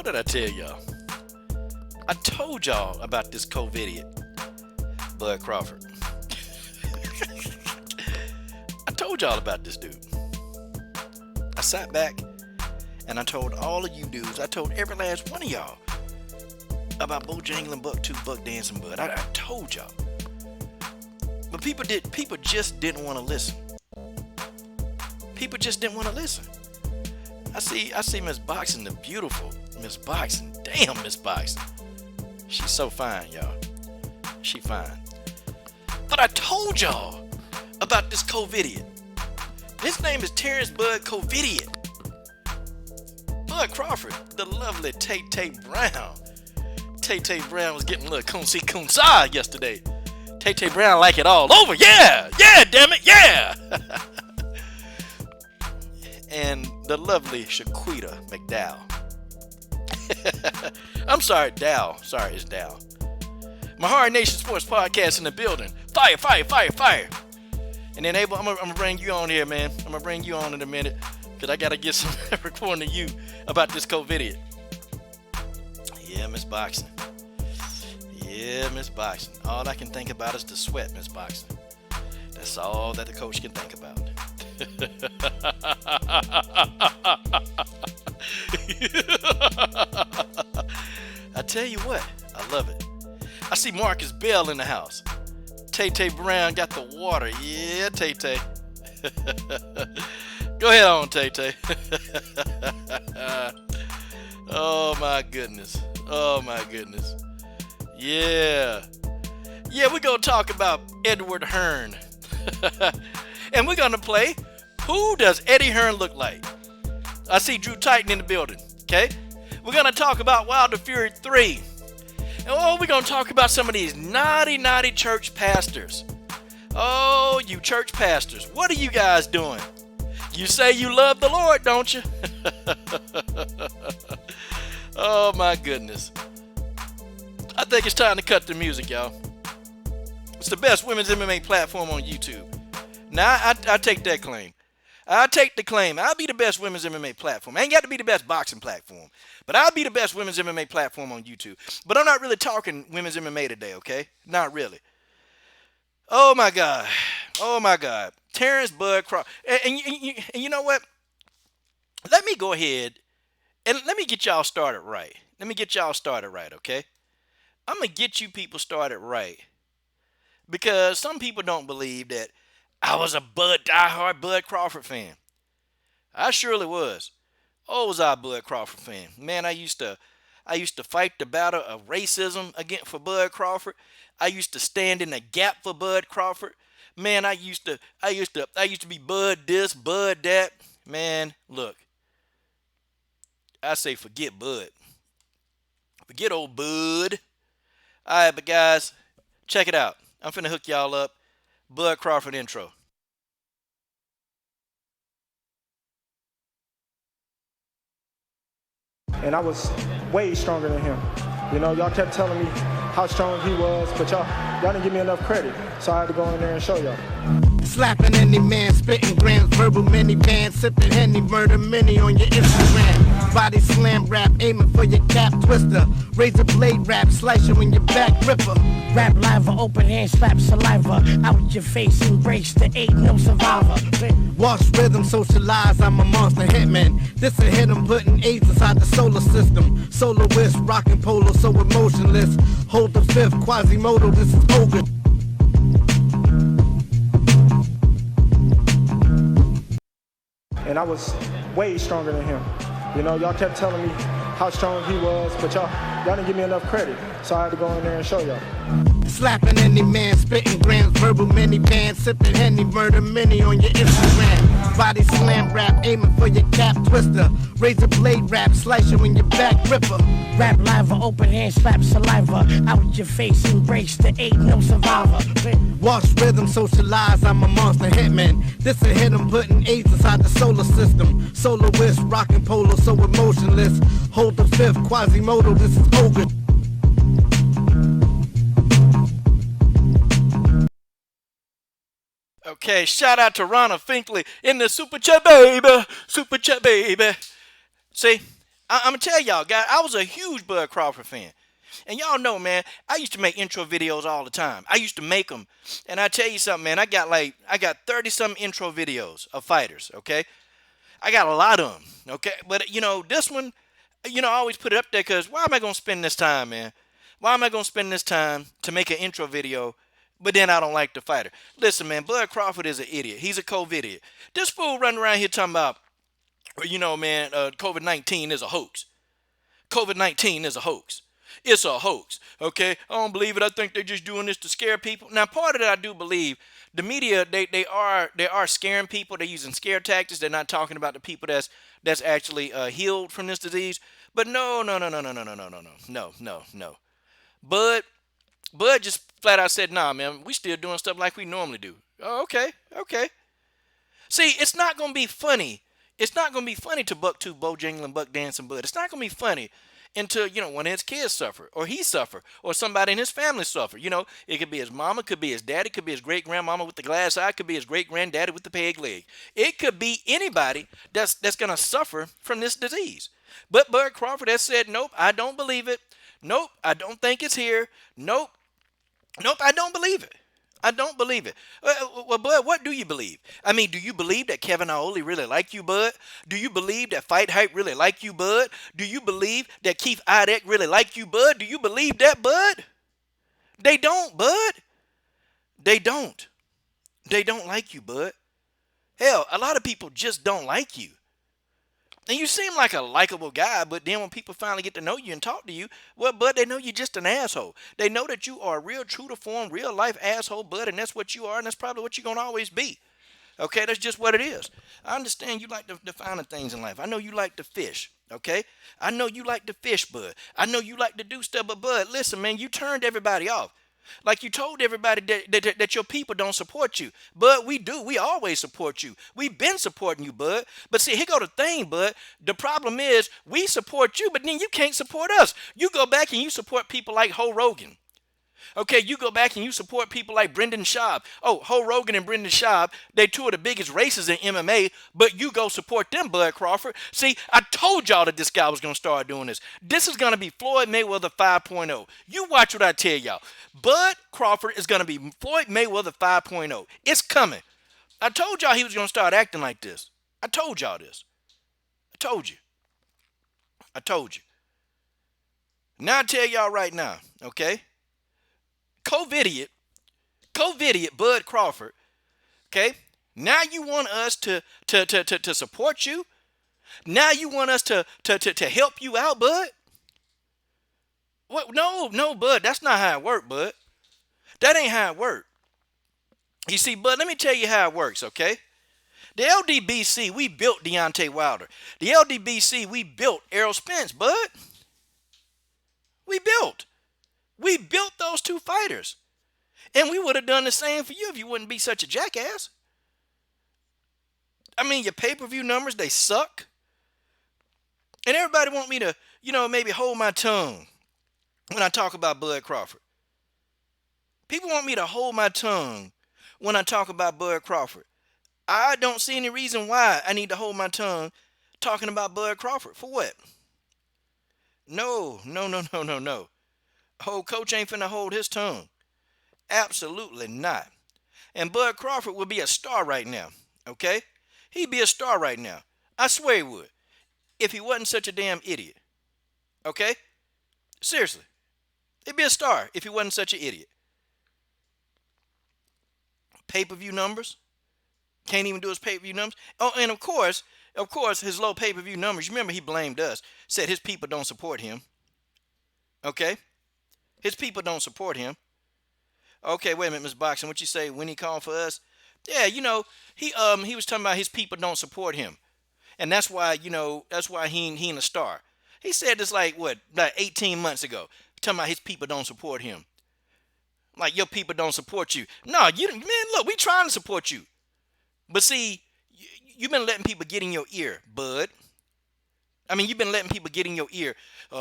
did I tell y'all? I told y'all about this Covidiot, Bud Crawford. I told y'all about this dude. I sat back and I told all of you dudes, I told every last one of y'all about Bojangling, Buck 2, Buck Dancing Bud. I told y'all. But people just didn't want to listen. People just didn't want to listen. I see Miss Boxing, the beautiful Miss Boxing. Damn, Miss Boxing. She's so fine, y'all. She fine. But I told y'all about this Covidiot. His name is Terence Bud Covidiot. Bud Crawford, the lovely Tay Brown. Tay Brown was getting a little coonsy yesterday. Tay Brown like it all over. Yeah, damn it, yeah. And the lovely Shaquita McDowell. I'm sorry, Dow. Sorry, it's Dow. My Hearn Nation Sports Podcast in the building. Fire. And then Abel, I'm gonna bring you on here, man. I'm gonna bring you on in a minute, because I gotta get some recording to you about this Covidiot. Yeah, Miss Boxing. Yeah, Miss Boxing. All I can think about is the sweat, Miss Boxing. That's all that the coach can think about. I tell you what, I love it. I see Marcus Bell in the house. Tay Brown got the water. Yeah, Tay. Go ahead on, Tay. Oh my goodness. Yeah, we're going to talk about Edward Hearn. And we're going to play Who Does Eddie Hearn Look Like? I see Drew Titan in the building, okay? We're going to talk about Wilder Fury 3. And we're going to talk about some of these naughty church pastors. Oh, you church pastors, what are you guys doing? You say you love the Lord, don't you? Oh, my goodness. I think it's time to cut the music, y'all. It's the best women's MMA platform on YouTube. Now, I take that claim. I take the claim. I'll be the best women's MMA platform. I ain't got to be the best boxing platform, but I'll be the best women's MMA platform on YouTube. But I'm not really talking women's MMA today, okay? Not really. Oh, my God. Terence Bud Crawford. And you know what? Let me go ahead and let me get y'all started right. Okay? I'm going to get you people started right, because some people don't believe that I was a diehard Bud Crawford fan. I surely was. Oh, was I a Bud Crawford fan? Man, I used to fight the battle of racism for Bud Crawford. I used to stand in the gap for Bud Crawford. Man, I used to be Bud this, Bud that. Man, look. I say forget Bud. Forget old Bud. All right, but guys, check it out. I'm finna hook y'all up. Bud Crawford intro. And I was way stronger than him. You know, y'all kept telling me how strong he was, but y'all didn't give me enough credit. So I had to go in there and show y'all. Slapping any man, spitting grams, verbal minivan, sipping Henny, murder mini on your Instagram. Body slam rap, aiming for your cap twister. Razor blade rap, slice you in your back ripper. Rap live, open hand, slap saliva. Out your face, embrace the ain't no survivor. Wash rhythm, socialize, I'm a monster hitman. This a hit, I'm putting AIDS inside the solar system. Soloist, rockin' polo, so emotionless. Hold the fifth, Quasimodo, this is Hogan. And I was way stronger than him. You know, y'all kept telling me how strong he was, but y'all didn't give me enough credit. So I had to go in there and show y'all. Slapping any man, spitting grams, verbal minivan, sipping Henny, murder mini on your Instagram. Body slam rap, aiming for your cap twister. Razor blade rap, slice you in your back ripper. Rap live, open hand, slap saliva. Out your face, embrace the ain't no survivor. Wash rhythm, socialize, I'm a monster hitman. This a hit, I'm putting AIDS inside the solar system. Soloist, rockin' polo, so emotionless. Hold the fifth, Quasimodo, this is Hogan. Okay, shout out to Ronna Finkley in the Super Chat, baby. Super Chat, baby. See, I'm gonna tell y'all, guys, I was a huge Bud Crawford fan. And y'all know, man, I used to make intro videos all the time. I used to make them. And I tell you something, man, I got 30 some intro videos of fighters, okay? I got a lot of them, okay? But, this one, I always put it up there because why am I going to spend this time, man? Why am I going to spend this time to make an intro video, but then I don't like the fighter? Listen, man, Bud Crawford is an idiot. He's a Covidiot. This fool running around here talking about, man, COVID-19 is a hoax. COVID-19 is a hoax. It's a hoax, okay? I don't believe it. I think they're just doing this to scare people. Now, part of it I do believe. The media, they are scaring people. They're using scare tactics. They're not talking about the people that's actually healed from this disease. But no, no, no, no, no, no, no, no, no, no, no, no, no. Bud just flat out said, nah, man, we still doing stuff like we normally do. Oh, okay, okay. See, it's not gonna be funny. It's not gonna be funny to Buck Two, Bojangling, Buck Dancing Bud. It's not gonna be funny until one of his kids suffer, or he suffer, or somebody in his family suffer. It could be his mama, could be his daddy, could be his great grandmama with the glass eye, could be his great granddaddy with the peg leg. It could be anybody that's gonna suffer from this disease. But Bud Crawford has said, nope, I don't believe it. Nope, I don't think it's here. Nope, nope, I don't believe it. I don't believe it. Well, Bud, what do you believe? I mean, do you believe that Kevin Iole really like you, Bud? Do you believe that Fight Hype really like you, Bud? Do you believe that Keith Idek really like you, Bud? Do you believe that, Bud? They don't, Bud. They don't. They don't like you, Bud. Hell, a lot of people just don't like you. And you seem like a likable guy, but then when people finally get to know you and talk to you, well, Bud, they know you're just an asshole. They know that you are a real, true to form, real life asshole, Bud, and that's what you are, and that's probably what you're going to always be. Okay, that's just what it is. I understand you like the finer things in life. I know you like to fish, okay? I know you like to fish, Bud. I know you like to do stuff, but Bud, listen, man, you turned everybody off. Like you told everybody that your people don't support you. Bud, we do. We always support you. We've been supporting you, Bud. But see, here go the thing, Bud. The problem is we support you, but then you can't support us. You go back and you support people like Ho Rogan. Okay, you go back and you support people like Brendan Schaub. Oh, Ho Rogan and Brendan Schaub, they two of the biggest races in MMA, but you go support them, Bud Crawford. See, I told y'all that this guy was going to start doing this. This is going to be Floyd Mayweather 5.0. You watch what I tell y'all. Bud Crawford is going to be Floyd Mayweather 5.0. It's coming. I told y'all he was going to start acting like this. I told y'all this. I told you. I told you. Now I tell y'all right now, okay? Covidiot, Bud Crawford, okay? Now you want us to support you? Now you want us to help you out, Bud? What? No, Bud, that's not how it works, Bud. That ain't how it works. You see, Bud, let me tell you how it works, okay? The LDBC, we built Deontay Wilder. The LDBC, we built Errol Spence, Bud. We built those two fighters. And we would have done the same for you if you wouldn't be such a jackass. I mean, your pay-per-view numbers, they suck. And everybody want me to, maybe hold my tongue when I talk about Bud Crawford. People want me to hold my tongue when I talk about Bud Crawford. I don't see any reason why I need to hold my tongue talking about Bud Crawford. For what? No. Old coach ain't finna hold his tongue. Absolutely not. And Bud Crawford would be a star right now, okay? He'd be a star right now. I swear he would. If he wasn't such a damn idiot. Okay? Seriously. He'd be a star if he wasn't such an idiot. Pay-per-view numbers. Can't even do his pay-per-view numbers. Oh, and of course, his low pay-per-view numbers. You remember he blamed us. Said his people don't support him. Okay? His people don't support him. Okay, wait a minute, Ms. Boxing. What you say when he called for us? Yeah, he was talking about his people don't support him. And that's why, he ain't a star. He said this like 18 months ago. Talking about his people don't support him. Like your people don't support you. No, man, look, we trying to support you. But see, you've been letting people get in your ear, Bud. I mean, you've been letting people get in your ear.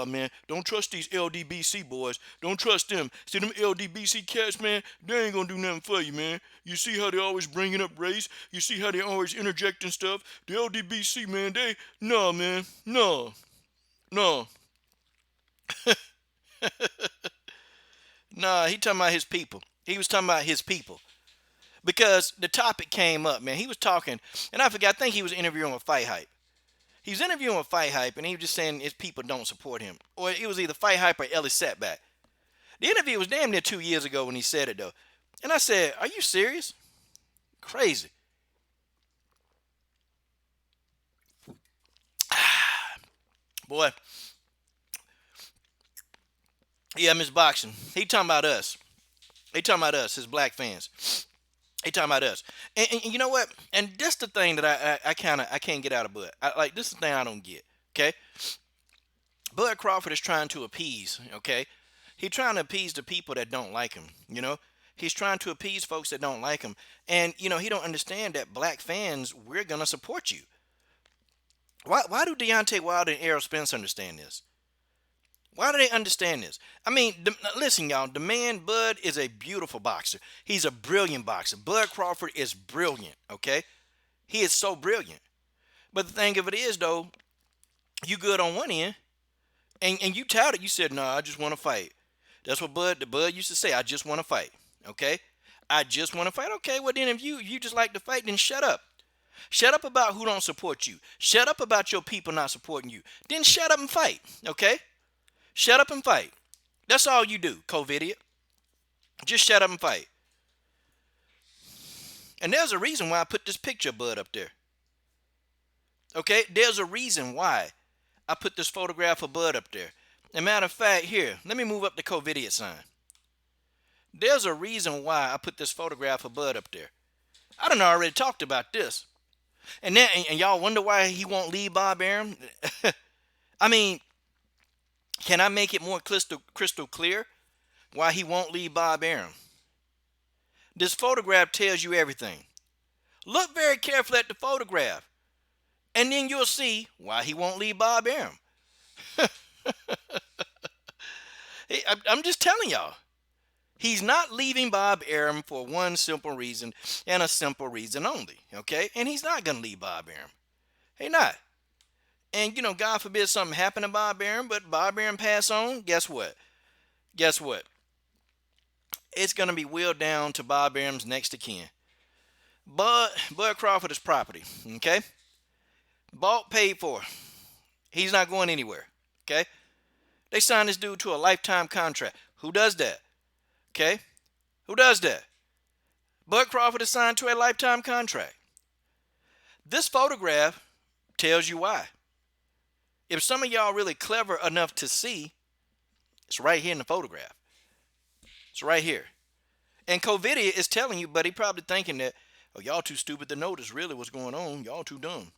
Man, don't trust these LDBC boys. Don't trust them. See, them LDBC cats, man, they ain't gonna do nothing for you, man. You see how they always bringing up race? You see how they always interjecting stuff? The LDBC, man, no. No, nah, he talking about his people. He was talking about his people because the topic came up, man. He was talking, and I forgot. I think he was interviewing with Fight Hype. He was interviewing with Fight Hype, and he was just saying his people don't support him, or it was either Fight Hype or Ellis Setback. The interview was damn near 2 years ago when he said it though, and I said, "Are you serious? Crazy." Boy, yeah, Miss Boxing. He talking about us. He talking about us, his black fans. He talking about us. And you know what? And that's the thing that I can't get out of Bud. Like this is the thing I don't get. Okay, Bud Crawford is trying to appease. Okay, he's trying to appease the people that don't like him. You know, he's trying to appease folks that don't like him. And you know, he don't understand that black fans, we're gonna support you. Why do Deontay Wilder and Errol Spence understand this? Why do they understand this? I mean, listen, y'all. The man Bud is a beautiful boxer. He's a brilliant boxer. Bud Crawford is brilliant. Okay, he is so brilliant. But the thing of it is, though, you good on one end, and you touted. You said, "No, I just want to fight." That's what Bud used to say. I just want to fight. Okay, I just want to fight. Okay, well then, if you just like to fight, then shut up. Shut up about who don't support you. Shut up about your people not supporting you. Then shut up and fight. Okay. Shut up and fight. That's all you do, Covidiot. Just shut up and fight. And there's a reason why I put this picture of Bud up there. Okay? There's a reason why I put this photograph of Bud up there. As a matter of fact, here, let me move up the Covidiot sign. There's a reason why I put this photograph of Bud up there. I done already talked about this. And y'all wonder why he won't leave Bob Arum? I mean, can I make it more crystal clear why he won't leave Bob Arum? This photograph tells you everything. Look very carefully at the photograph, and then you'll see why he won't leave Bob Arum. I'm just telling y'all. He's not leaving Bob Arum for one simple reason, and a simple reason only. Okay? And he's not going to leave Bob Arum. He not. And, you know, God forbid something happened to Bob Arum, but Bob Arum pass on, guess what? Guess what? It's going to be willed down to Bob Arum's next of kin. Bud Crawford is property, okay? Bought, paid for. He's not going anywhere, okay? They signed this dude to a lifetime contract. Who does that? Okay? Who does that? Bud Crawford is signed to a lifetime contract. This photograph tells you why. If some of y'all really clever enough to see, it's right here in the photograph. It's right here. And Covidiot is telling you, but he probably thinking that, oh, y'all too stupid to notice really what's going on. Y'all too dumb.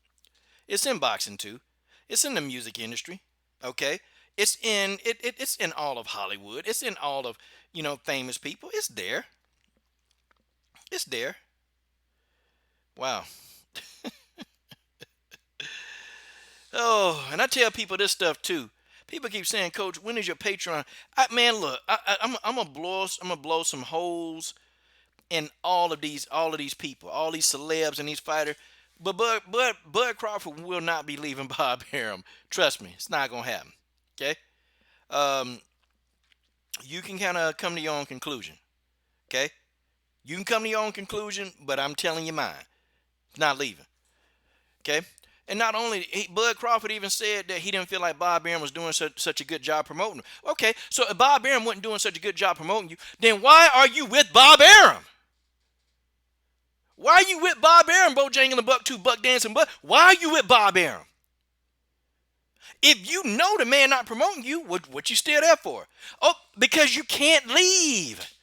It's in boxing too. It's in the music industry. Okay? It's in all of Hollywood. It's in all of, you know, famous people. It's there. It's there. Wow. Oh, and I tell people this stuff too. People keep saying, "Coach, when is your Patreon?" Man, look, I'm gonna blow some holes in all of these people, all these celebs and these fighters. But Bud Crawford will not be leaving Bob Arum. Trust me, it's not gonna happen. Okay, you can kind of come to your own conclusion. Okay, you can come to your own conclusion, but I'm telling you mine. It's not leaving. Okay. And not only, Bud Crawford even said that he didn't feel like Bob Arum was doing such a good job promoting him. Okay, so if Bob Arum wasn't doing such a good job promoting you, then why are you with Bob Arum? Why are you with Bob Arum, Bojangling Buck 2, Buck Dancing Buck? Why are you with Bob Arum? If you know the man not promoting you, what you still there for? Oh, because you can't leave.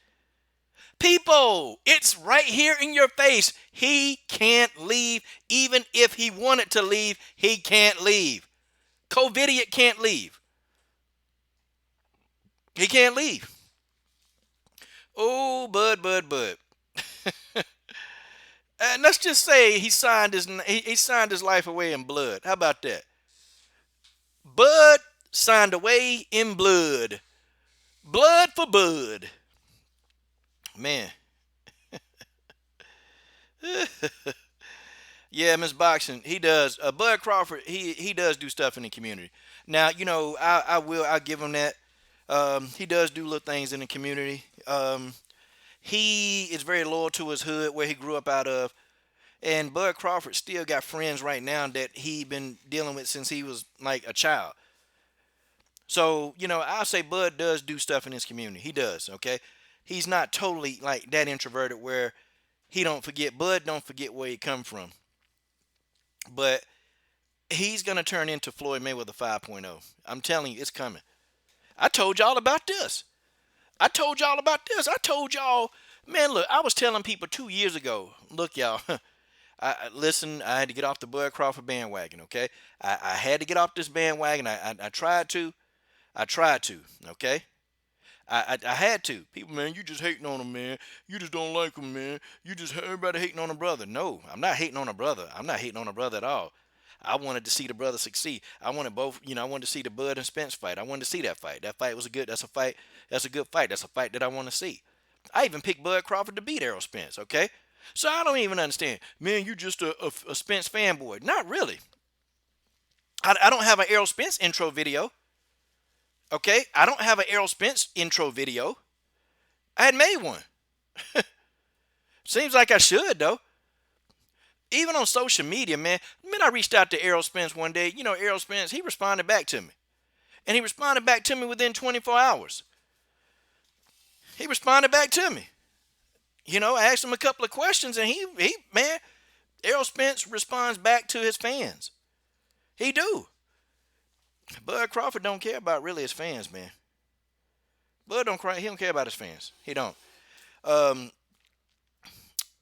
People, it's right here in your face. He can't leave. Even if he wanted to leave, he can't leave. Covidiot can't leave. He can't leave. Oh, Bud. And let's just say he signed his life away in blood. How about that? Bud signed away in blood. Blood for Bud. Man. Yeah, Miss Boxing, he does. Bud Crawford, he does do stuff in the community. Now, I'll give him that. He does do little things in the community. He is very loyal to his hood where he grew up out of. And Bud Crawford still got friends right now that he been dealing with since he was like a child. So, I'll say Bud does do stuff in his community. He does, okay? He's not totally like that introverted where he don't forget. Bud don't forget where he come from. But he's going to turn into Floyd Mayweather 5.0. I'm telling you, it's coming. I told y'all about this. I told y'all, man, look, I was telling people 2 years ago, look, y'all, listen, I had to get off the Bud Crawford bandwagon, okay? I had to get off this bandwagon. I tried to. Okay? I had to. People, man, you just hating on him, man. You just don't like him, man. Everybody hating on a brother. No, I'm not hating on a brother. I'm not hating on a brother at all. I wanted to see the brother succeed. I wanted both, I wanted to see the Bud and Spence fight. I wanted to see that fight. That fight was that's a fight. That's a good fight. That's a fight that I want to see. I even picked Bud Crawford to beat Errol Spence, okay? So I don't even understand. Man, you just a Spence fanboy. Not really. I don't have an Errol Spence intro video. Okay? I don't have an Errol Spence intro video. I had made one. Seems like I should, though. Even on social media, man. I reached out to Errol Spence one day. Errol Spence, he responded back to me. And he responded back to me within 24 hours. He responded back to me. I asked him a couple of questions, and he man, Errol Spence responds back to his fans. He do. Bud Crawford don't care about really his fans, man. Bud don't cry. He don't care about his fans. He don't.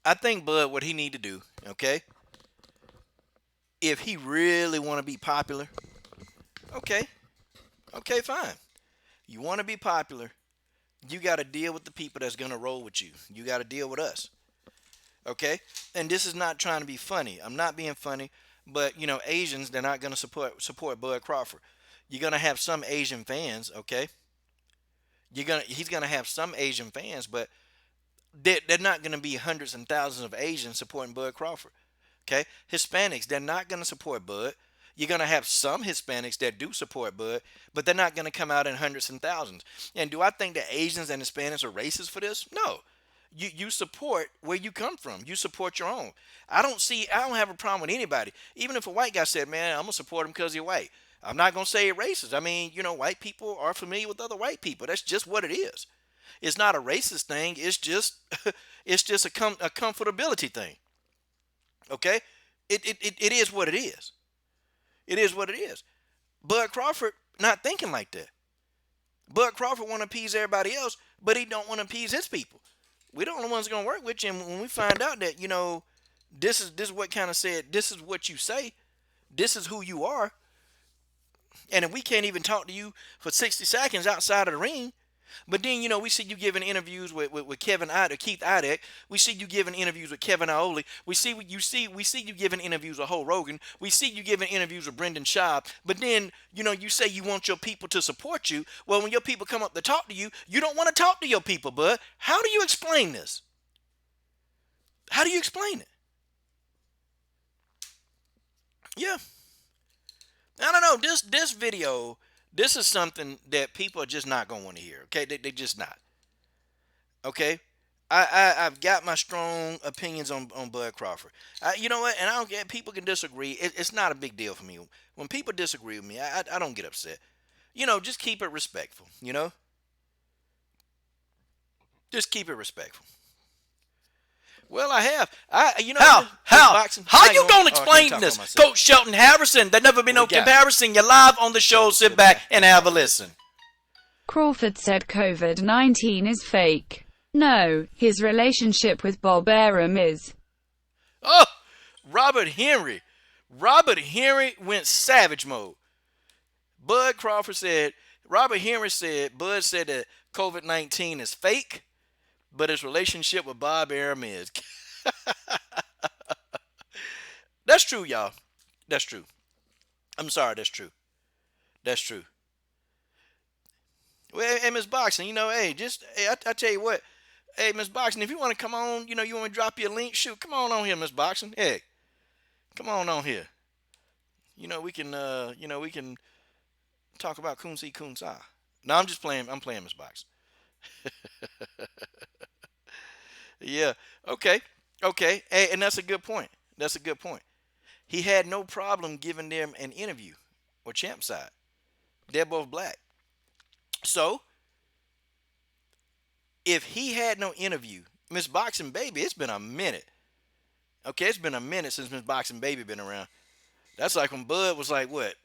I think Bud, what he need to do, okay, if he really want to be popular, okay, fine. You want to be popular, you got to deal with the people that's going to roll with you. You got to deal with us, okay? And this is not trying to be funny. I'm not being funny, but, Asians, they're not going to support Bud Crawford. You're going to have some Asian fans, okay? He's going to have some Asian fans, but they're not going to be hundreds and thousands of Asians supporting Bud Crawford. Okay? Hispanics, they're not going to support Bud. You're going to have some Hispanics that do support Bud, but they're not going to come out in hundreds and thousands. And do I think that Asians and Hispanics are racist for this? No. You support where you come from. You support your own. I don't have a problem with anybody. Even if a white guy said, man, I'm going to support him because you're white. I'm not going to say racist. I mean, white people are familiar with other white people. That's just what it is. It's not a racist thing. It's just a comfortability thing. Okay? It is what it is. It is what it is. Bud Crawford not thinking like that. Bud Crawford want to appease everybody else, but he don't want to appease his people. We the only ones going to work with you. And when we find out that, this is what kind of said, this is what you say, this is who you are, and if we can't even talk to you for 60 seconds outside of the ring, but then, we see you giving interviews with Keith Idek. We see you giving interviews with Kevin Iole. We see you giving interviews with Ho Rogan. We see you giving interviews with Brendan Schaub. But then, you say you want your people to support you. Well, when your people come up to talk to you, you don't want to talk to your people, bud. How do you explain this? How do you explain it? Yeah. I don't know. This video, this is something that people are just not going to want to hear. Okay, they just not. Okay, I've got my strong opinions on Bud Crawford. You know what? And I don't get. People can disagree. It's not a big deal for me. When people disagree with me, I don't get upset. Just keep it respectful. Just keep it respectful. Well, I have. How you gonna explain this, Coach Shelton Harrison? There never been no comparison. You're live on the show. Sit back and have a listen. Crawford said COVID-19 is fake. No, his relationship with Bob Arum is. Oh, Robert Henry went savage mode. Bud Crawford said. Robert Henry said. Bud said that COVID-19 is fake, but his relationship with Bob Arum is. That's true, y'all. That's true. I'm sorry, that's true. That's true. Well, hey, Miss Boxing, I tell you what. Hey, Miss Boxing, if you want to come on, you want to drop your link, shoot, come on here, Miss Boxing. Hey, Come on here. We can talk about Kunsi Kunsa. No, I'm just playing. I'm playing Miss Box. Yeah. Okay. Okay. Hey, and that's a good point. That's a good point. He had no problem giving them an interview or champ side. They're both black. So if he had no interview, Miss Boxing Baby, it's been a minute. Okay, it's been a minute since Miss Boxing Baby been around. That's like when Bud was like what?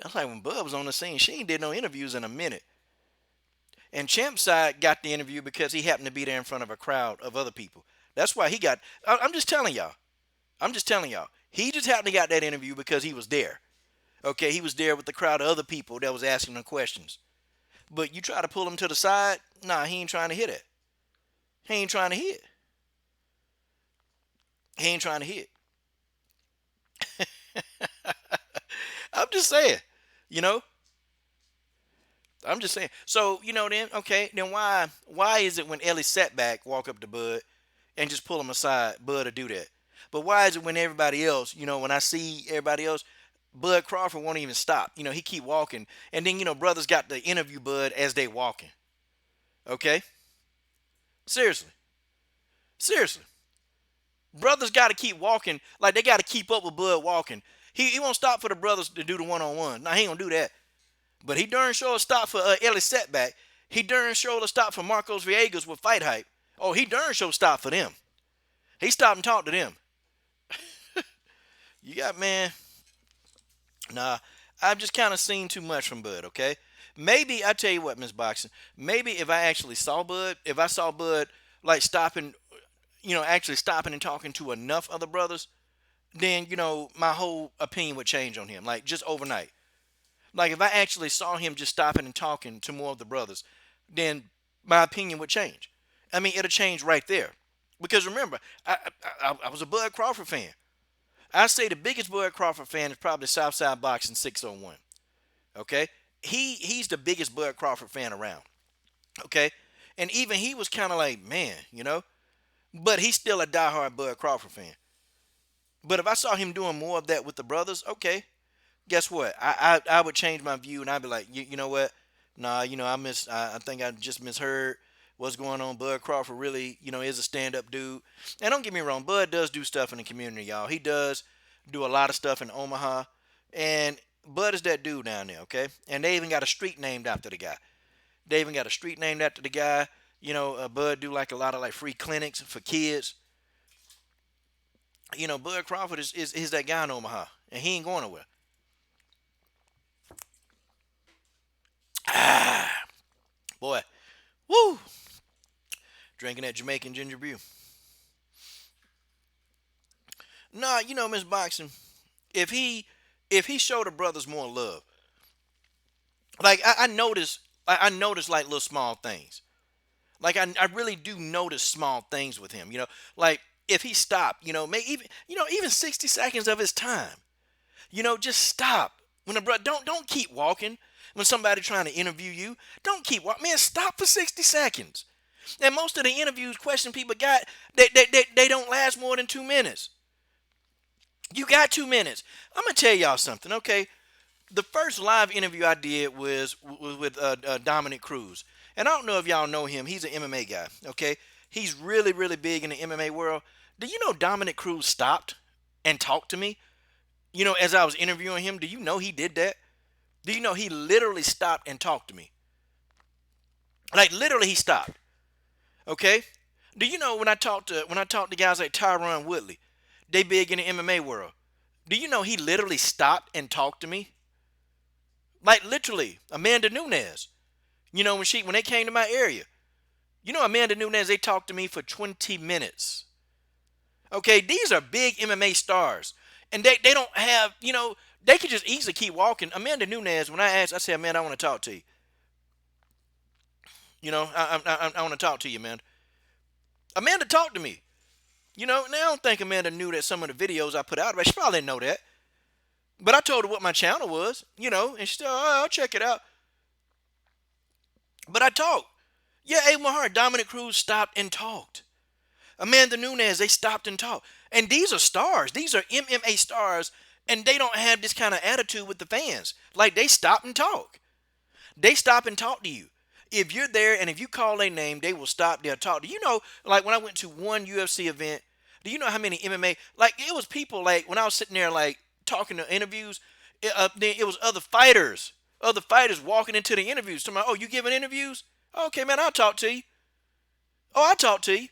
That's like when Bud was on the scene. She ain't did no interviews in a minute. And Champ side got the interview because he happened to be there in front of a crowd of other people. That's why he got. I'm just telling y'all. I'm just telling y'all. He just happened to got that interview because he was there. Okay, he was there with the crowd of other people that was asking him questions. But you try to pull him to the side, nah, he ain't trying to hit it. He ain't trying to hit. He ain't trying to hit. I'm just saying, you know. I'm just saying. So, then, okay, then why is it when Ellie Setback walk up to Bud and just pull him aside, Bud to do that? But why is it when everybody else, when I see everybody else, Bud Crawford won't even stop. He keep walking. And then, brothers got to interview Bud as they walking. Okay? Seriously. Seriously. Brothers got to keep walking. Like, they got to keep up with Bud walking. He won't stop for the brothers to do the one-on-one. Nah, he ain't going to do that. But he darn sure stop for Ellie Setback. He darn sure to stop for Marcos Villegas with Fight Hype. Oh, he darn sure stop for them. He stopped and talked to them. You got, man. Nah, I've just kind of seen too much from Bud, okay? Maybe, I tell you what, Miss Boxing, maybe if I actually saw Bud, if I saw Bud, like, stopping, actually stopping and talking to enough other brothers, then, my whole opinion would change on him, like, just overnight. Like, if I actually saw him just stopping and talking to more of the brothers, then my opinion would change. I mean, it'll change right there. Because remember, I was a Bud Crawford fan. I say the biggest Bud Crawford fan is probably Southside Boxing 601. Okay? He's the biggest Bud Crawford fan around. Okay? And even he was kind of like, man, But he's still a diehard Bud Crawford fan. But if I saw him doing more of that with the brothers, okay. Guess what? I would change my view and I'd be like, you know what? Nah, I think I just misheard what's going on. Bud Crawford really, is a stand-up dude. And don't get me wrong, Bud does do stuff in the community, y'all. He does do a lot of stuff in Omaha. And Bud is that dude down there, okay? And they even got a street named after the guy. Bud do like a lot of like free clinics for kids. Bud Crawford is that guy in Omaha. And he ain't going nowhere. Boy, woo! Drinking that Jamaican ginger beer. Nah, Miss Boxing, if he showed the brothers more love, like I notice like little small things. Like I really do notice small things with him. Like if he stopped, maybe even 60 seconds of his time, just stop. When the brother don't keep walking. When somebody trying to interview you, don't keep walking. Man, stop for 60 seconds. And most of the interviews, question people got, they don't last more than 2 minutes. You got 2 minutes. I'm going to tell y'all something, okay? The first live interview I did was with Dominic Cruz. And I don't know if y'all know him. He's an MMA guy, okay? He's really, really big in the MMA world. Do you know Dominic Cruz stopped and talked to me? As I was interviewing him, do you know he did that? Do you know he literally stopped and talked to me? Like literally he stopped. Okay? Do you know when I talk to guys like Tyron Woodley, they big in the MMA world. Do you know he literally stopped and talked to me? Like literally, Amanda Nunes. When they came to my area. Amanda Nunes, they talked to me for 20 minutes. Okay, these are big MMA stars. And they don't have, they could just easily keep walking. Amanda Nunes, when I asked, I said, man, I want to talk to you. I want to talk to you, man. Amanda talked to me. Now I don't think Amanda knew that some of the videos I put out, but she probably didn't know that. But I told her what my channel was, and she said, oh, I'll check it out. But I talked. Yeah, my heart, Dominic Cruz stopped and talked. Amanda Nunes, they stopped and talked. And these are stars. These are MMA stars, and they don't have this kind of attitude with the fans. Like, they stop and talk. They stop and talk to you. If you're there and if you call their name, they will stop. They'll talk to you. You know, like when I went to one UFC event, do you know how many MMA, like it was people like when I was sitting there like talking to interviews, it was other fighters walking into the interviews. Talking about, oh, you giving interviews? Okay, man, I'll talk to you. Oh, I'll talk to you.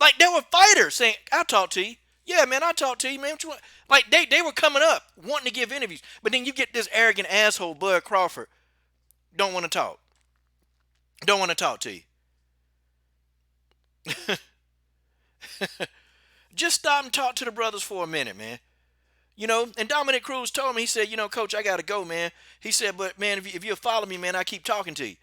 Like there were fighters saying, I'll talk to you. Yeah, man, I'll talk to you, man. What you want? Like they were coming up wanting to give interviews. But then you get this arrogant asshole, Bud Crawford, don't want to talk. Don't want to talk to you. Just stop and talk to the brothers for a minute, man. You know, and Dominic Cruz told me, he said, you know, Coach, I got to go, man. He said, but, man, if you'll follow me, man, I keep talking to you.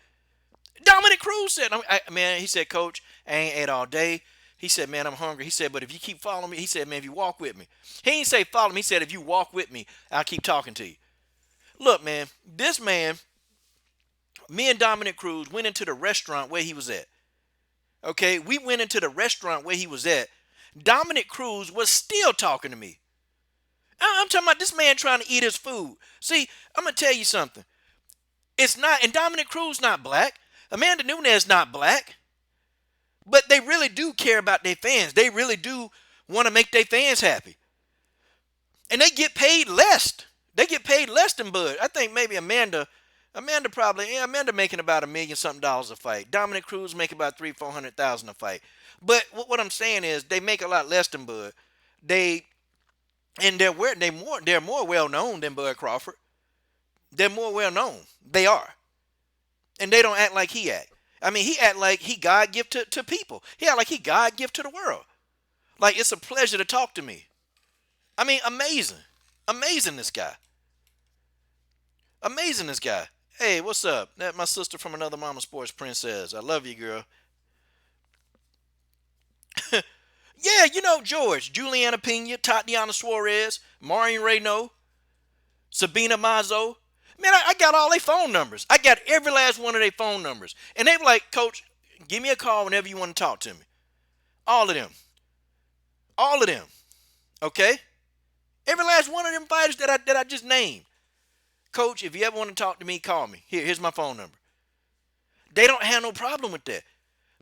Dominic Cruz said, man, he said, Coach, I ain't ate all day. He said, man, I'm hungry. He said, but if you keep following me, he said, man, if you walk with me. He didn't say follow me. He said, if you walk with me, I'll keep talking to you. Look, man, this man, me and Dominic Cruz went into the restaurant where he was at. Okay, we went into the restaurant where he was at. Dominic Cruz was still talking to me. I'm talking about this man trying to eat his food. See, I'm going to tell you something. It's not, and Dominic Cruz not black. Amanda Nunes not black. But they really do care about their fans. They really do want to make their fans happy. And they get paid less. They get paid less than Bud. I think maybe Amanda making about $1 million something a fight. Dominic Cruz making about $300,000-$400,000 a fight. But what I'm saying is they make a lot less than Bud. They're more well known than Bud Crawford. They're more well known. They are. And they don't act like he act. I mean, he act like he God gift to people. He act like he God gift to the world. Like it's a pleasure to talk to me. I mean, amazing. Amazing this guy. Amazing this guy. Hey, what's up? That's my sister from another Mama Sports Princess. I love you, girl. Yeah, you know George, Juliana Pena, Tatiana Suarez, Marion Reynaud, Sabina Mazo. Man, I got all their phone numbers. I got every last one of their phone numbers. And they were like, Coach, give me a call whenever you want to talk to me. All of them. All of them. Okay? Every last one of them fighters that I just named. Coach, if you ever want to talk to me, call me. Here's my phone number. They don't have no problem with that.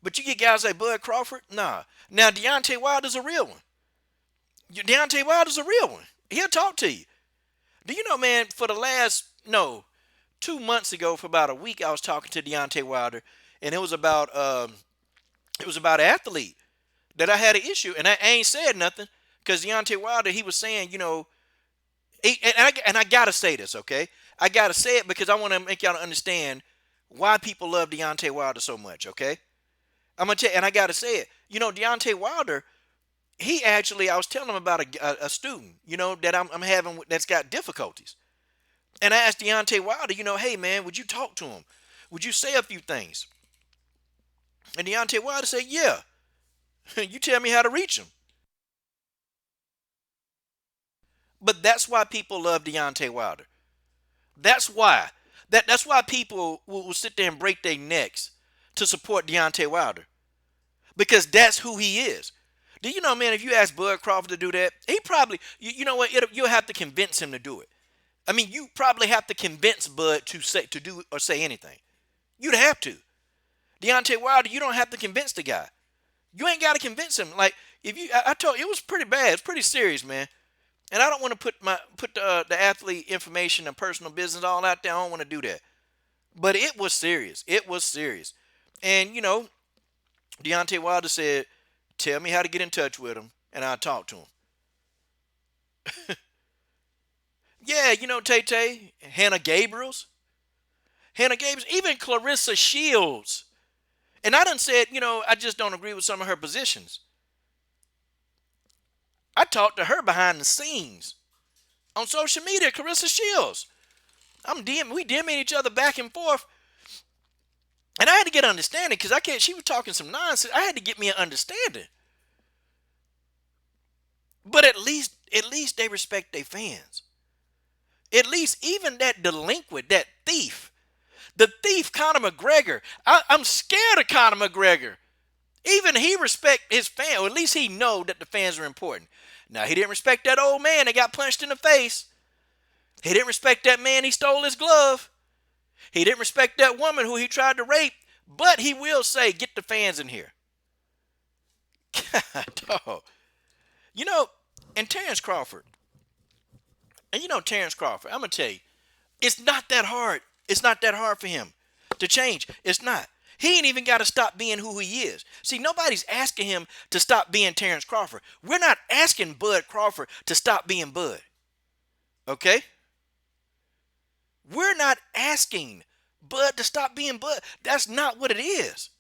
But you get guys like Bud Crawford, nah. Now, Deontay Wilder's a real one. Deontay Wilder's a real one. He'll talk to you. Do you know, man, for the last, 2 months ago, for about a week, I was talking to Deontay Wilder, and it was about an athlete that I had an issue, and I ain't said nothing, because Deontay Wilder, he was saying, and I got to say this, okay? I got to say it because I want to make y'all understand why people love Deontay Wilder so much, okay? I'm going to tell you, and I got to say it. Deontay Wilder, I was telling him about a student, that I'm having that's got difficulties. And I asked Deontay Wilder, hey, man, would you talk to him? Would you say a few things? And Deontay Wilder said, yeah. You tell me how to reach him. But that's why people love Deontay Wilder. That's why. That's why people will sit there and break their necks to support Deontay Wilder. Because that's who he is. Do you know, man, if you ask Bud Crawford to do that, he probably, you know what, you'll have to convince him to do it. I mean, you probably have to convince Bud to do or say anything. You'd have to. Deontay Wilder, you don't have to convince the guy. You ain't got to convince him. Like, I told you, it was pretty bad. It's pretty serious, man. And I don't want to put the athlete information and personal business all out there. I don't want to do that. But it was serious. It was serious. And, Deontay Wilder said, tell me how to get in touch with him, and I'll talk to him. Yeah, Tay-Tay, Hannah Gabriels, even Clarissa Shields. And I done said, I just don't agree with some of her positions. I talked to her behind the scenes on social media, Clarissa Shields. We DMing each other back and forth. And I had to get understanding because she was talking some nonsense. I had to get me an understanding. But at least they respect their fans. At least even that delinquent, that thief, the thief Conor McGregor. I'm scared of Conor McGregor. Even he respect his fan, or at least he know that the fans are important. Now, he didn't respect that old man that got punched in the face. He didn't respect that man he stole his glove. He didn't respect that woman who he tried to rape. But he will say, get the fans in here. God, dog. You know, and Terence Crawford, Terence Crawford, I'm going to tell you, it's not that hard. It's not that hard for him to change. It's not. He ain't even got to stop being who he is. See, nobody's asking him to stop being Terence Crawford. We're not asking Bud Crawford to stop being Bud. Okay? We're not asking Bud to stop being Bud. That's not what it is.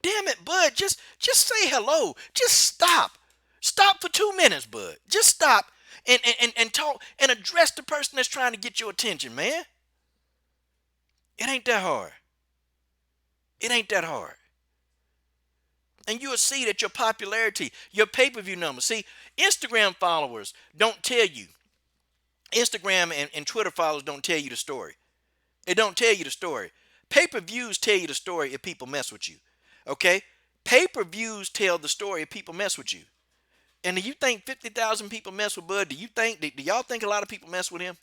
Damn it, Bud. Just say hello. Just stop. Stop for 2 minutes, Bud. Just stop and talk and address the person that's trying to get your attention, man. It ain't that hard. It ain't that hard. And you'll see that your popularity, your pay-per-view numbers. See, Instagram followers don't tell you. Instagram and Twitter followers don't tell you the story. It don't tell you the story. Pay-per-views tell you the story if people mess with you. Okay? Pay-per-views tell the story if people mess with you. And do you think 50,000 people mess with Bud? Do y'all think a lot of people mess with him?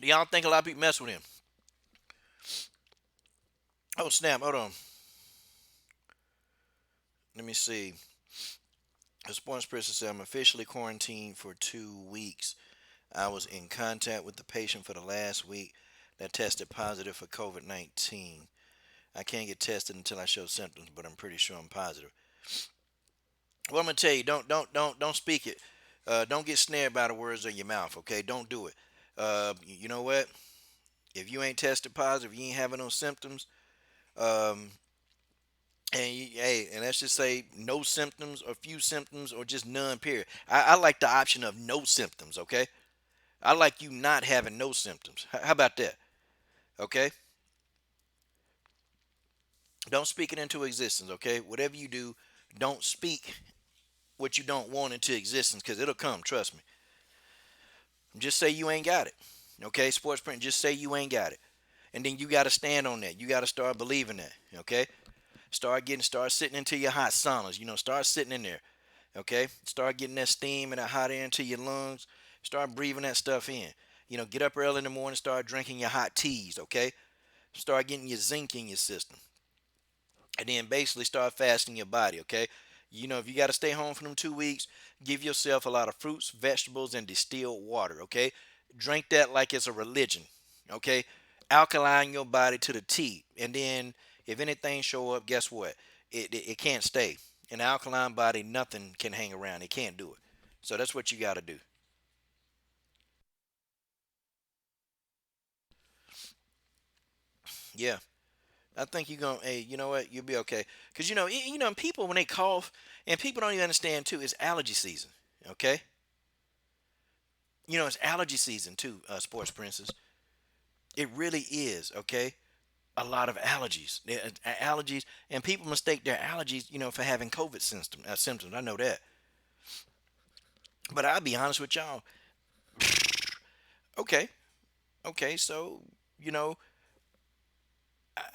Do y'all think a lot of people mess with him? Oh, snap. Hold on. Let me see. The sports person said, I'm officially quarantined for 2 weeks. I was in contact with the patient for the last week that tested positive for COVID-19. I can't get tested until I show symptoms, but I'm pretty sure I'm positive. Well, I'm gonna tell you, don't speak it. Don't get snared by the words of your mouth. Okay, don't do it. You know what? If you ain't tested positive, you ain't having no symptoms. And let's just say no symptoms or few symptoms or just none, period. I like the option of no symptoms, okay? I like you not having no symptoms. How about that? Okay? Don't speak it into existence, okay? Whatever you do, don't speak what you don't want into existence because it'll come, trust me. Just say you ain't got it, okay? Sports print, just say you ain't got it. And then you got to stand on that. You got to start believing that, okay? Start sitting into your hot saunas. Start sitting in there. Okay? Start getting that steam and that hot air into your lungs. Start breathing that stuff in. Get up early in the morning, start drinking your hot teas, okay? Start getting your zinc in your system. And then basically start fasting your body, okay? If you got to stay home for them 2 weeks, give yourself a lot of fruits, vegetables, and distilled water, okay? Drink that like it's a religion, okay? Alkaline your body to the T. And then if anything show up, guess what? It can't stay. In an alkaline body, nothing can hang around. It can't do it. So that's what you got to do. Yeah. I think you're going to, hey, you know what? You'll be okay. Because, people, when they cough, and people don't even understand, too, it's allergy season. Okay? It's allergy season, too, Sports Princess. It really is, okay? A lot of allergies. Allergies, and people mistake their allergies, for having COVID symptoms. I know that. But I'll be honest with y'all. Okay. Okay, so,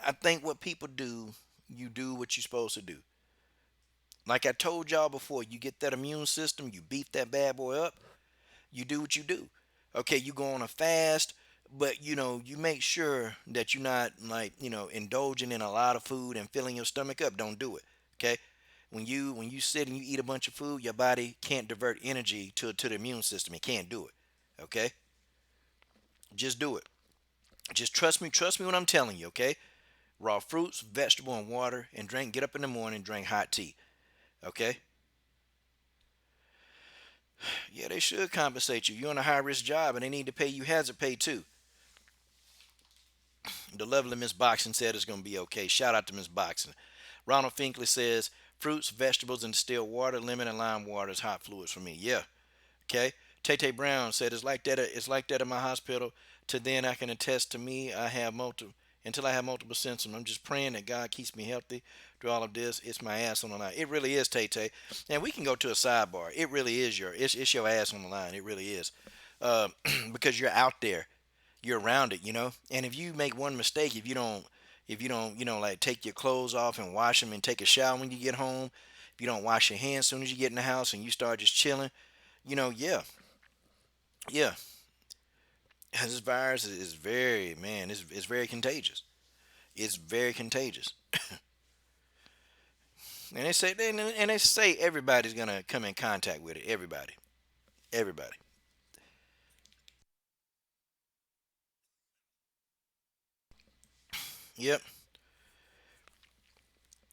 I think what people do, you do what you're supposed to do. Like I told y'all before, you get that immune system, you beat that bad boy up, you do what you do. Okay, you go on a fast, but you make sure that you're not indulging in a lot of food and filling your stomach up. Don't do it. Okay? When you sit and you eat a bunch of food, your body can't divert energy to the immune system. It can't do it. Okay? Just do it. Just trust me when I'm telling you, okay? Raw fruits, vegetable, and water, and get up in the morning, drink hot tea. Okay? Yeah, they should compensate you. You're on a high-risk job, and they need to pay you hazard pay, too. The lovely Miss Boxing said it's going to be okay. Shout out to Miss Boxing. Ronald Finkley says, fruits, vegetables, and distilled water, lemon and lime water is hot fluids for me. Yeah. Okay? Tay Brown said, it's like that at my hospital. To then I can attest to me, until I have multiple symptoms. I'm just praying that God keeps me healthy through all of this. It's my ass on the line. It really is, Tay. And we can go to a sidebar. It really is it's your ass on the line. It really is. Because you're out there. you're around it, you know. And if you make one mistake, if you don't, like take your clothes off and wash them and take a shower when you get home, if you don't wash your hands as soon as you get in the house and you start just chilling, yeah, this virus is very, man, it's very contagious. It's very contagious. And they say everybody's gonna come in contact with it. Everybody. Yep.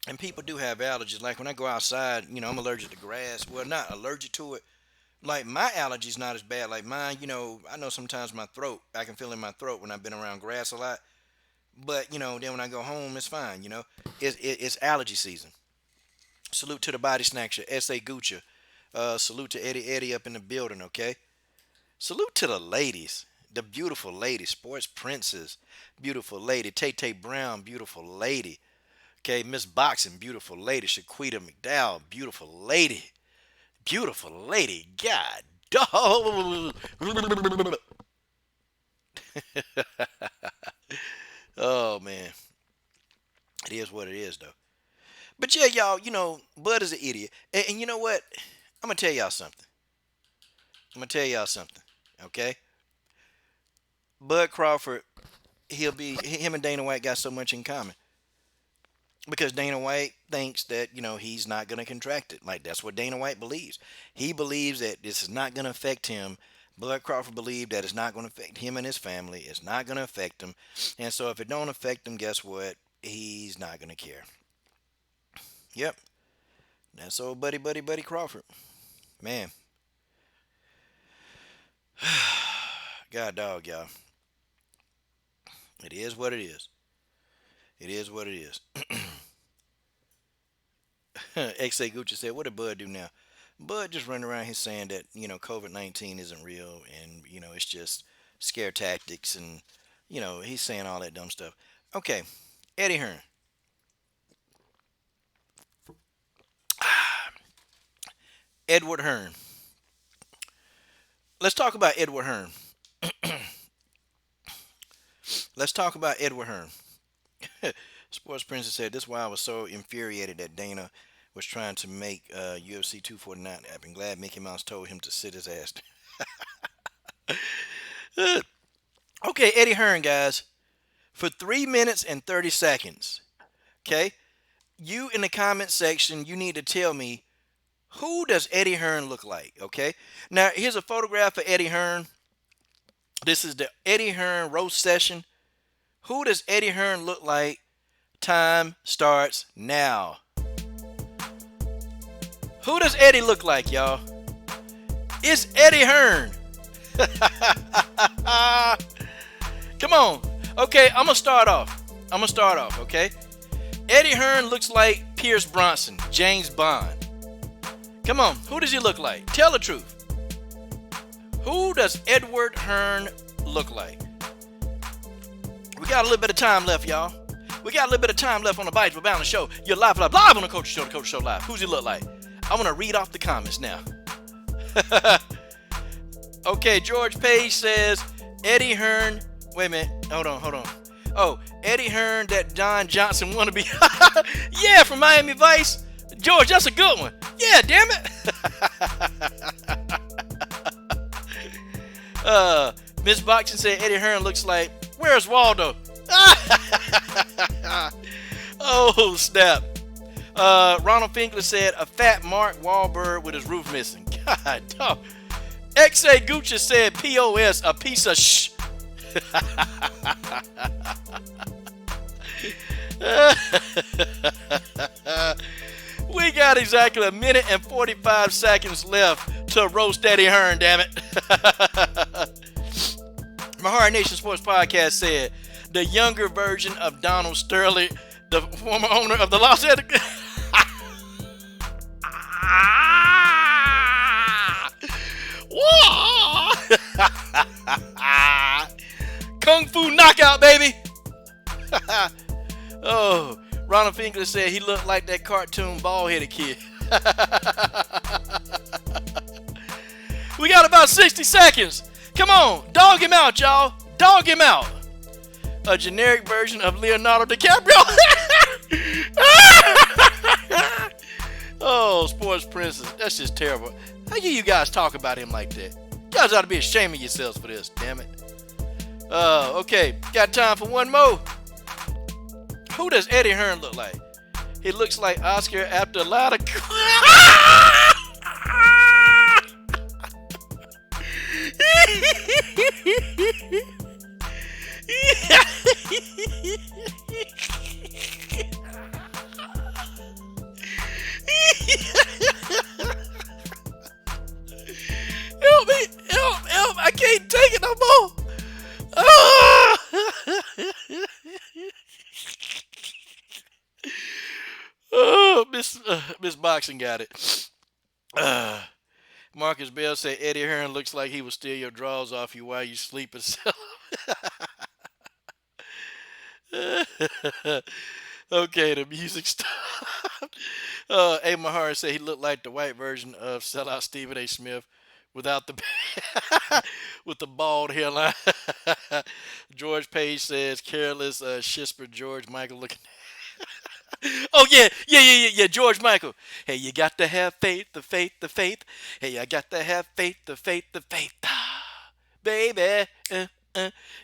And people do have allergies. Like when I go outside, I'm allergic to grass. Well, not allergic to it. Like my allergies not as bad. Like mine, I know sometimes I can feel in my throat when I've been around grass a lot. But then when I go home, it's fine. It's allergy season. Salute to the body snatcher, S.A. Gucci. Salute to Eddie up in the building, okay? Salute to the ladies, the beautiful lady, sports princess, beautiful lady, Tay Brown, beautiful lady. Okay, Miss Boxing, beautiful lady, Shaquita McDowell, beautiful lady, God dog. Oh man, it is what it is though. But yeah, y'all, Bud is an idiot, and you know what? I'm gonna tell y'all something. Okay? Bud Crawford, him and Dana White got so much in common. Because Dana White thinks that, he's not going to contract it. Like, that's what Dana White believes. He believes that this is not going to affect him. Bud Crawford believed that it's not going to affect him and his family. It's not going to affect him. And so if it don't affect him, guess what? He's not going to care. Yep. That's old buddy Crawford. Man. God dog, y'all. It is what it is. It is what it is. XA Gucci said, what did Bud do now? Bud just running around here saying that, COVID-19 isn't real and, it's just scare tactics and, he's saying all that dumb stuff. Okay, Eddie Hearn. Edward Hearn. Let's talk about Edward Hearn. Let's talk about Edward Hearn. Sports Princess said, this is why I was so infuriated that Dana was trying to make UFC 249 happen. Glad Mickey Mouse told him to sit his ass down. Okay, Eddie Hearn, guys. For 3 minutes and 30 seconds, okay, you in the comment section, you need to tell me, who does Eddie Hearn look like, okay? Now, here's a photograph of Eddie Hearn. This is the Eddie Hearn roast session. Who does Eddie Hearn look like? Time starts now. Who does Eddie look like, y'all? It's Eddie Hearn. Come on. Okay, I'm going to start off, okay? Eddie Hearn looks like Pierce Bronson, James Bond. Come on, who does he look like? Tell the truth. Who does Edward Hearn look like? We got a little bit of time left, y'all. We got a little bit of time left on the Bites with Balance Show. You're live on the Coach Show, the Coach Show Live. Who's he look like? I'm going to read off the comments now. Okay, George Page says, Eddie Hearn. Wait a minute. Hold on. Oh, Eddie Hearn, that Don Johnson wannabe. Yeah, from Miami Vice. George, that's a good one. Yeah, damn it. Miss Boxing said Eddie Hearn looks like, where's Waldo? Oh, snap. Ronald Finkler said a fat Mark Wahlberg with his roof missing. God, dog. XA Gucci said POS, a piece of shh. We got exactly 1 minute and 45 seconds left to roast Eddie Hearn, damn it. My Heart Nation Sports Podcast said the younger version of Donald Sterling, the former owner of the Los Angeles. Kung Fu knockout, baby. Oh, Ronald Finkler said he looked like that cartoon bald-headed kid. We got about 60 seconds. Come on, dog him out, y'all. Dog him out. A generic version of Leonardo DiCaprio. Oh, Sports Princess. That's just terrible. How you guys talk about him like that? You guys ought to be ashamed of yourselves for this, damn it. Okay, got time for one more. Who does Eddie Hearn look like? He looks like Oscar after a lot of... Help me! Help! I can't take it no more! Oh, Miss Boxing got it. Marcus Bell said Eddie Hearn looks like he will steal your drawers off you while you sleep and sell them. Okay, the music stopped. A. Mahar said he looked like the white version of sellout Stephen A. Smith without the with the bald hairline. George Page says careless Shisper George Michael looking. Oh yeah, George Michael. Hey, you got to have faith, the faith, the faith. Hey, I got to have faith, the faith, the faith. Baby,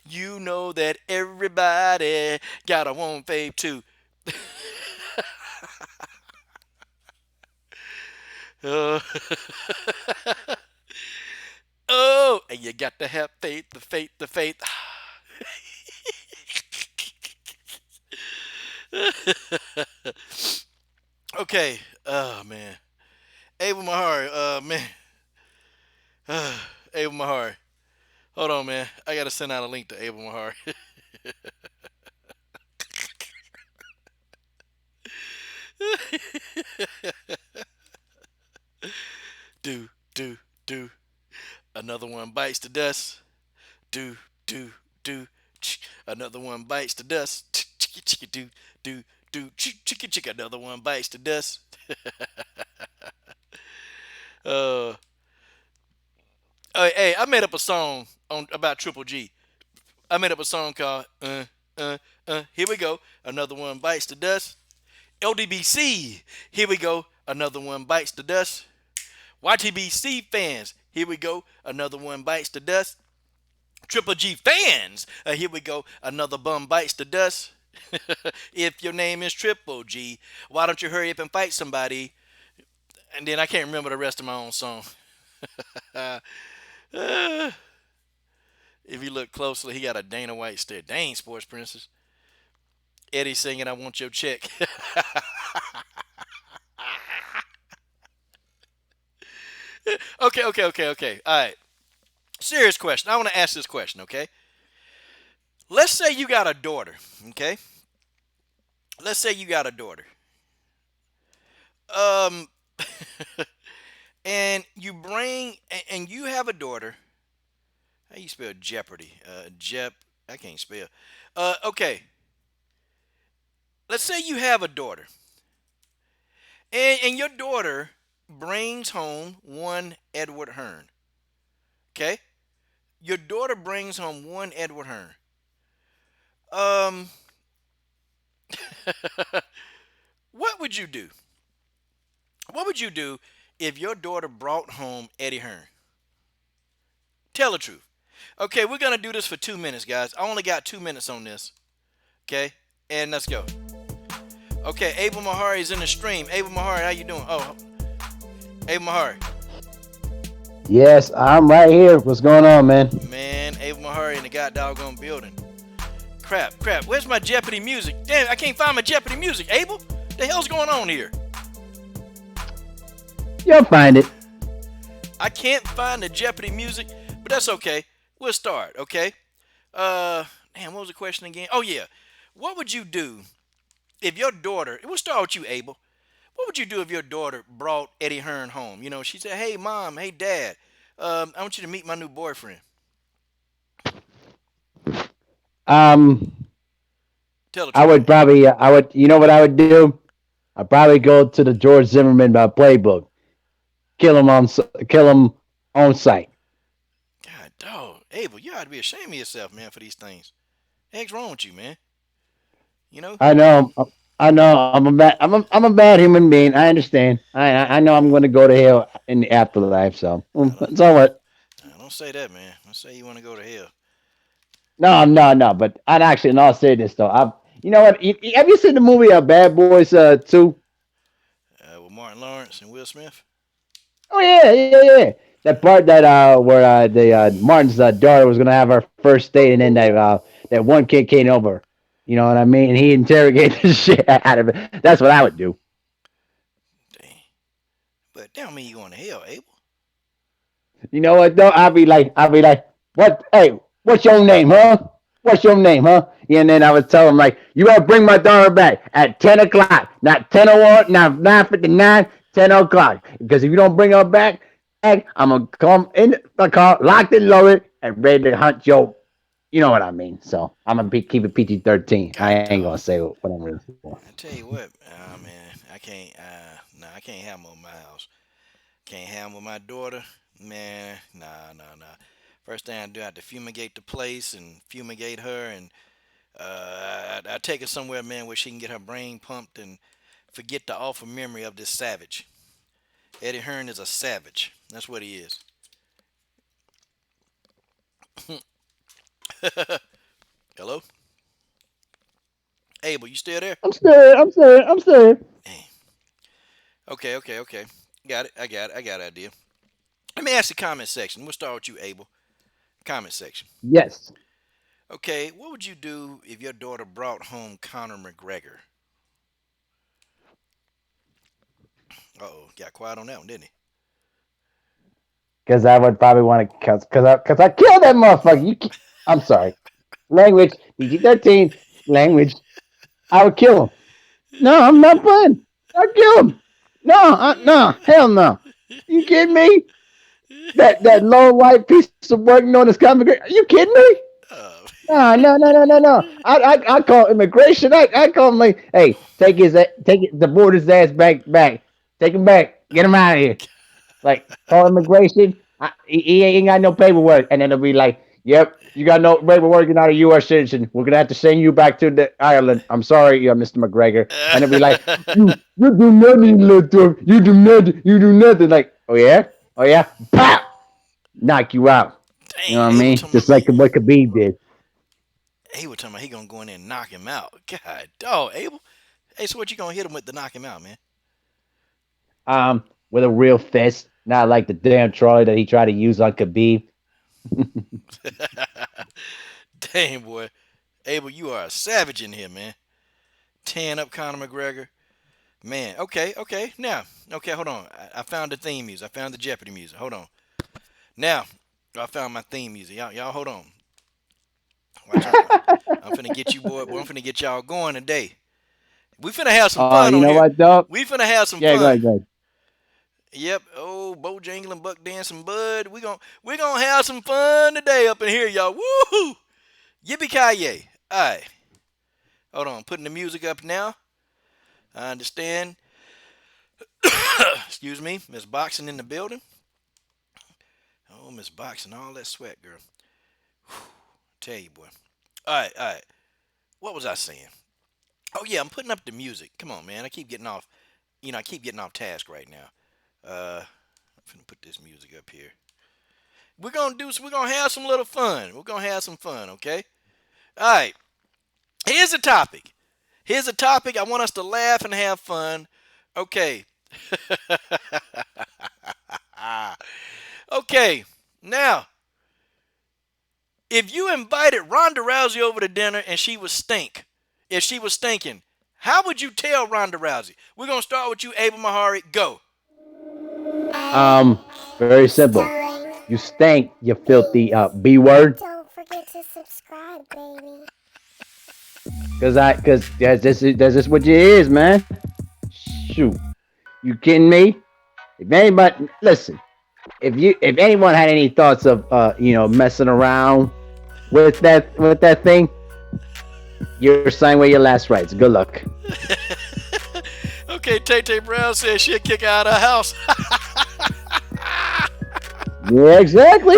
you know that everybody gotta want faith too. Oh, and you got to have faith, the faith, the faith. Okay, oh man, Abel Mahari, man, Abel Mahari. Hold on, man, I gotta send out a link to Abel Mahari. Do. Another one bites the dust. Do. Another one bites the dust. Do. Another one bites the dust. Hey, I made up a song about Triple G. I made up a song called Here we go. Another one bites the dust. LDBC. Here we go. Another one bites the dust. YTBC fans. Here we go. Another one bites the dust. Triple G fans. Here we go. Another bum bites the dust. If your name is Triple G, why don't you hurry up and fight somebody? And then I can't remember the rest of my own song. If you look closely, he got a Dana White stare. Dang, Sports Princess. Eddie singing, I want your check. Okay. All right. Serious question. I want to ask this question, okay? Let's say you got a daughter, okay? Let's say you got a daughter. And you have a daughter. How you spell Jeopardy? I can't spell. Okay. Let's say you have a daughter. And your daughter brings home one Edward Hearn. Okay? Your daughter brings home one Edward Hearn. What would you do? What would you do if your daughter brought home Eddie Hearn? Tell the truth. Okay, we're going to do this for 2 minutes, guys. I only got 2 minutes on this. Okay? And let's go. Okay, Abel Mahari is in the stream. Abel Mahari, how you doing? Oh, Abel Mahari. Yes, I'm right here. What's going on, man? Man, Abel Mahari in the goddamn building. Crap. Where's my Jeopardy music? Damn, I can't find my Jeopardy music. Abel, what the hell's going on here? You'll find it. I can't find the Jeopardy music, but that's okay. We'll start, okay? Damn, what was the question again? Oh, yeah. What would you do if your daughter, we'll start with you, Abel. What would you do if your daughter brought Eddie Hearn home? You know, she said, hey, Mom, hey, Dad, I want you to meet my new boyfriend. Tell the truth. I would probably, you know what I would do? I'd probably go to the George Zimmerman playbook. Kill him on site. God, dog. Abel, you ought to be ashamed of yourself, man, for these things. The heck's wrong with you, man? You know? I know. I know. I'm a bad human being. I understand. I know I'm going to go to hell in the afterlife. So it's all right. Don't say that, man. Don't say you want to go to hell. No. But I'd actually, in all seriousness, though, you know what? Have you seen the movie Bad Boys 2? With Martin Lawrence and Will Smith. Oh yeah. That part that where the Martin's daughter was gonna have her first date, and then that one kid came over. You know what I mean? And he interrogated the shit out of it. That's what I would do. Dang. But that don't mean you going to hell, Abel. You know what though? I'd be like, what? Hey, what's your name, huh? What's your name, huh? And then I would tell him like, you gotta bring my daughter back at 10 o'clock, not 10:01, not 9:59, 10 o'clock. Because if you don't bring her back, I'm gonna come in the car, locked and loaded, and ready to hunt your. You know what I mean. So I'm gonna keep it PG-13. I ain't gonna say what I'm really for. I tell you what, man, I can't. I can't have them over my house. Can't have them with my daughter, man. Nah. First thing I do, I have to fumigate the place and fumigate her, and I take her somewhere, man, where she can get her brain pumped and forget the awful memory of this savage. Eddie Hearn is a savage. That's what he is. Hello? Abel, you still there? I'm still. Okay. Got it. I got an idea. Let me ask the comment section. We'll start with you, Abel. Comment section. Yes. Okay, what would you do if your daughter brought home Conor McGregor? Uh-oh, got quiet on that one, didn't he? Because I would probably want to, because I killed that motherfucker. I'm sorry. Language, PG-13, language. I would kill him. No, I'm not playing. I'd kill him. No, hell no. You kidding me? That low white piece of work known as Conor McGregor. Are you kidding me? No. I call immigration. I call him like, hey, deport his ass back. Take him back. Get him out of here. Like, call immigration. He ain't got no paperwork. And then they'll be like, yep, you got no paperwork. You're not a U.S. citizen. We're going to have to send you back to Ireland. I'm sorry, Mr. McGregor. And they'll be like, you do nothing, little. You do nothing. Like, oh, yeah? Pop! Knock you out. Dang, you know what I mean? Just like what Khabib did. He was talking about he going to go in there and knock him out. God, dog, Abel. Hey, so what you going to hit him with to knock him out, man? With a real fist. Not like the damn trolley that he tried to use on Khabib. Damn, boy. Abel, you are a savage in here, man. Tearing up Conor McGregor. Man, okay. Now, hold on. I found the theme music. I found the Jeopardy music. Hold on. Now, I found my theme music. Y'all hold on. Watch out. I'm finna get you, boy. I'm finna get y'all going today. We finna have some fun on here. You know what, dog? We finna have some fun. Yeah, go ahead. Yep. Oh, Bojangling, Buck Dancing, Bud. We gonna have some fun today up in here, y'all. Woohoo! Yippee-ki-yay. All right. Hold on. Putting the music up now. I understand. Excuse me. Miss Boxing in the building. Oh, Miss Boxing. All that sweat, girl. Whew. Tell you, boy. All right. What was I saying? Oh, yeah. I'm putting up the music. Come on, man. I keep getting off task right now. I'm gonna put this music up here. We're gonna have some little fun. We're gonna have some fun, okay? All right. Here's a topic. I want us to laugh and have fun. Okay. Okay. Now, if you invited Ronda Rousey over to dinner and she was stinking, how would you tell Ronda Rousey? We're gonna start with you, Abel Mahari. Go. Very simple. You stank, you filthy B word. Don't forget to subscribe, baby. Cause that's just what you is, man. Shoot, you kidding me? If anybody, listen, if anyone had any thoughts of messing around with that thing, you're signing away your last rights. Good luck. Okay, Tay Brown says she'll kick her out of her house. Yeah, exactly.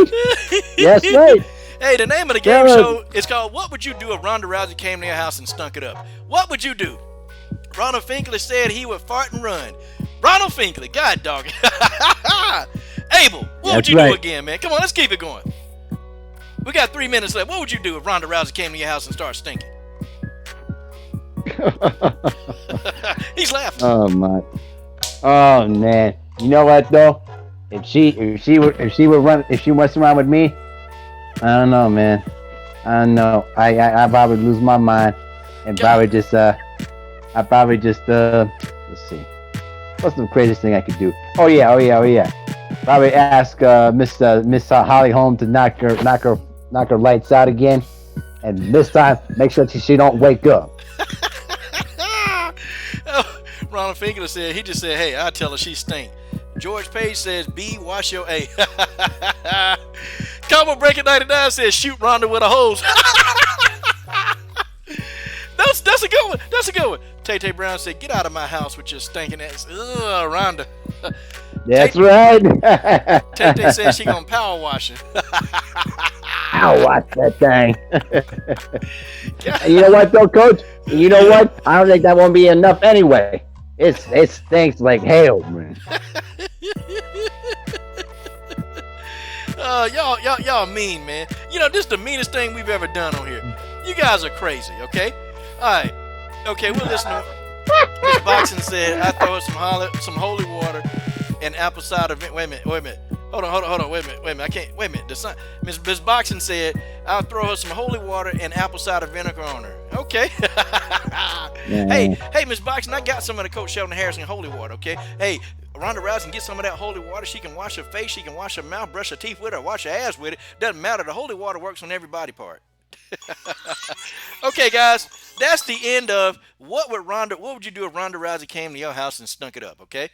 That's right. Hey, the name of the game Fellas, show is called "What Would You Do If Ronda Rousey Came to Your House and Stunk It Up?" What would you do? Ronald Finkley said he would fart and run. Ronald Finkley, God dog. Abel, what would That's you do right. again, man? Come on, let's keep it going. We got 3 minutes left. What would you do if Ronda Rousey came to your house and started stinking? He's laughing. Oh my. Oh man. You know what though? If she messed around with me, I don't know, man. I don't know. I probably lose my mind and probably just let's see. What's the craziest thing I could do? Oh yeah. Probably ask Miss Holly Holm to knock her lights out again, and this time make sure she don't wake up. Ronald Finkley said, he just said, hey, I'll tell her she stink. George Page says, B, wash your A. Combo Breaker 99 says, shoot Ronda with a hose. That's a good one. That's a good one. Tay Brown said, get out of my house with your stinking ass. Ugh, Ronda. That's right. Tay said she gonna power wash it. I'll watch that thing. And you know what though, Coach? You know what? I don't think that won't be enough anyway. It stinks like hell, man. Y'all mean, man. You know, this is the meanest thing we've ever done on here. You guys are crazy, okay? Alright. Okay, we're listening. Miss Boxing said, I throw some holy water and apple cider. Wait a minute. Hold on. Wait a minute. I can't. Wait a minute. The sun. Miss Boxing said, I'll throw her some holy water and apple cider vinegar on her. Okay. Yeah. Hey, Miss Boxing, I got some of the Coach Sheldon Harrison holy water. Okay. Hey, Ronda Rousey can get some of that holy water. She can wash her face. She can wash her mouth, brush her teeth with it, or wash her ass with it. Doesn't matter. The holy water works on every body part. Okay, guys, that's the end of what would you do if Ronda Rousey came to your house and stunk it up? Okay.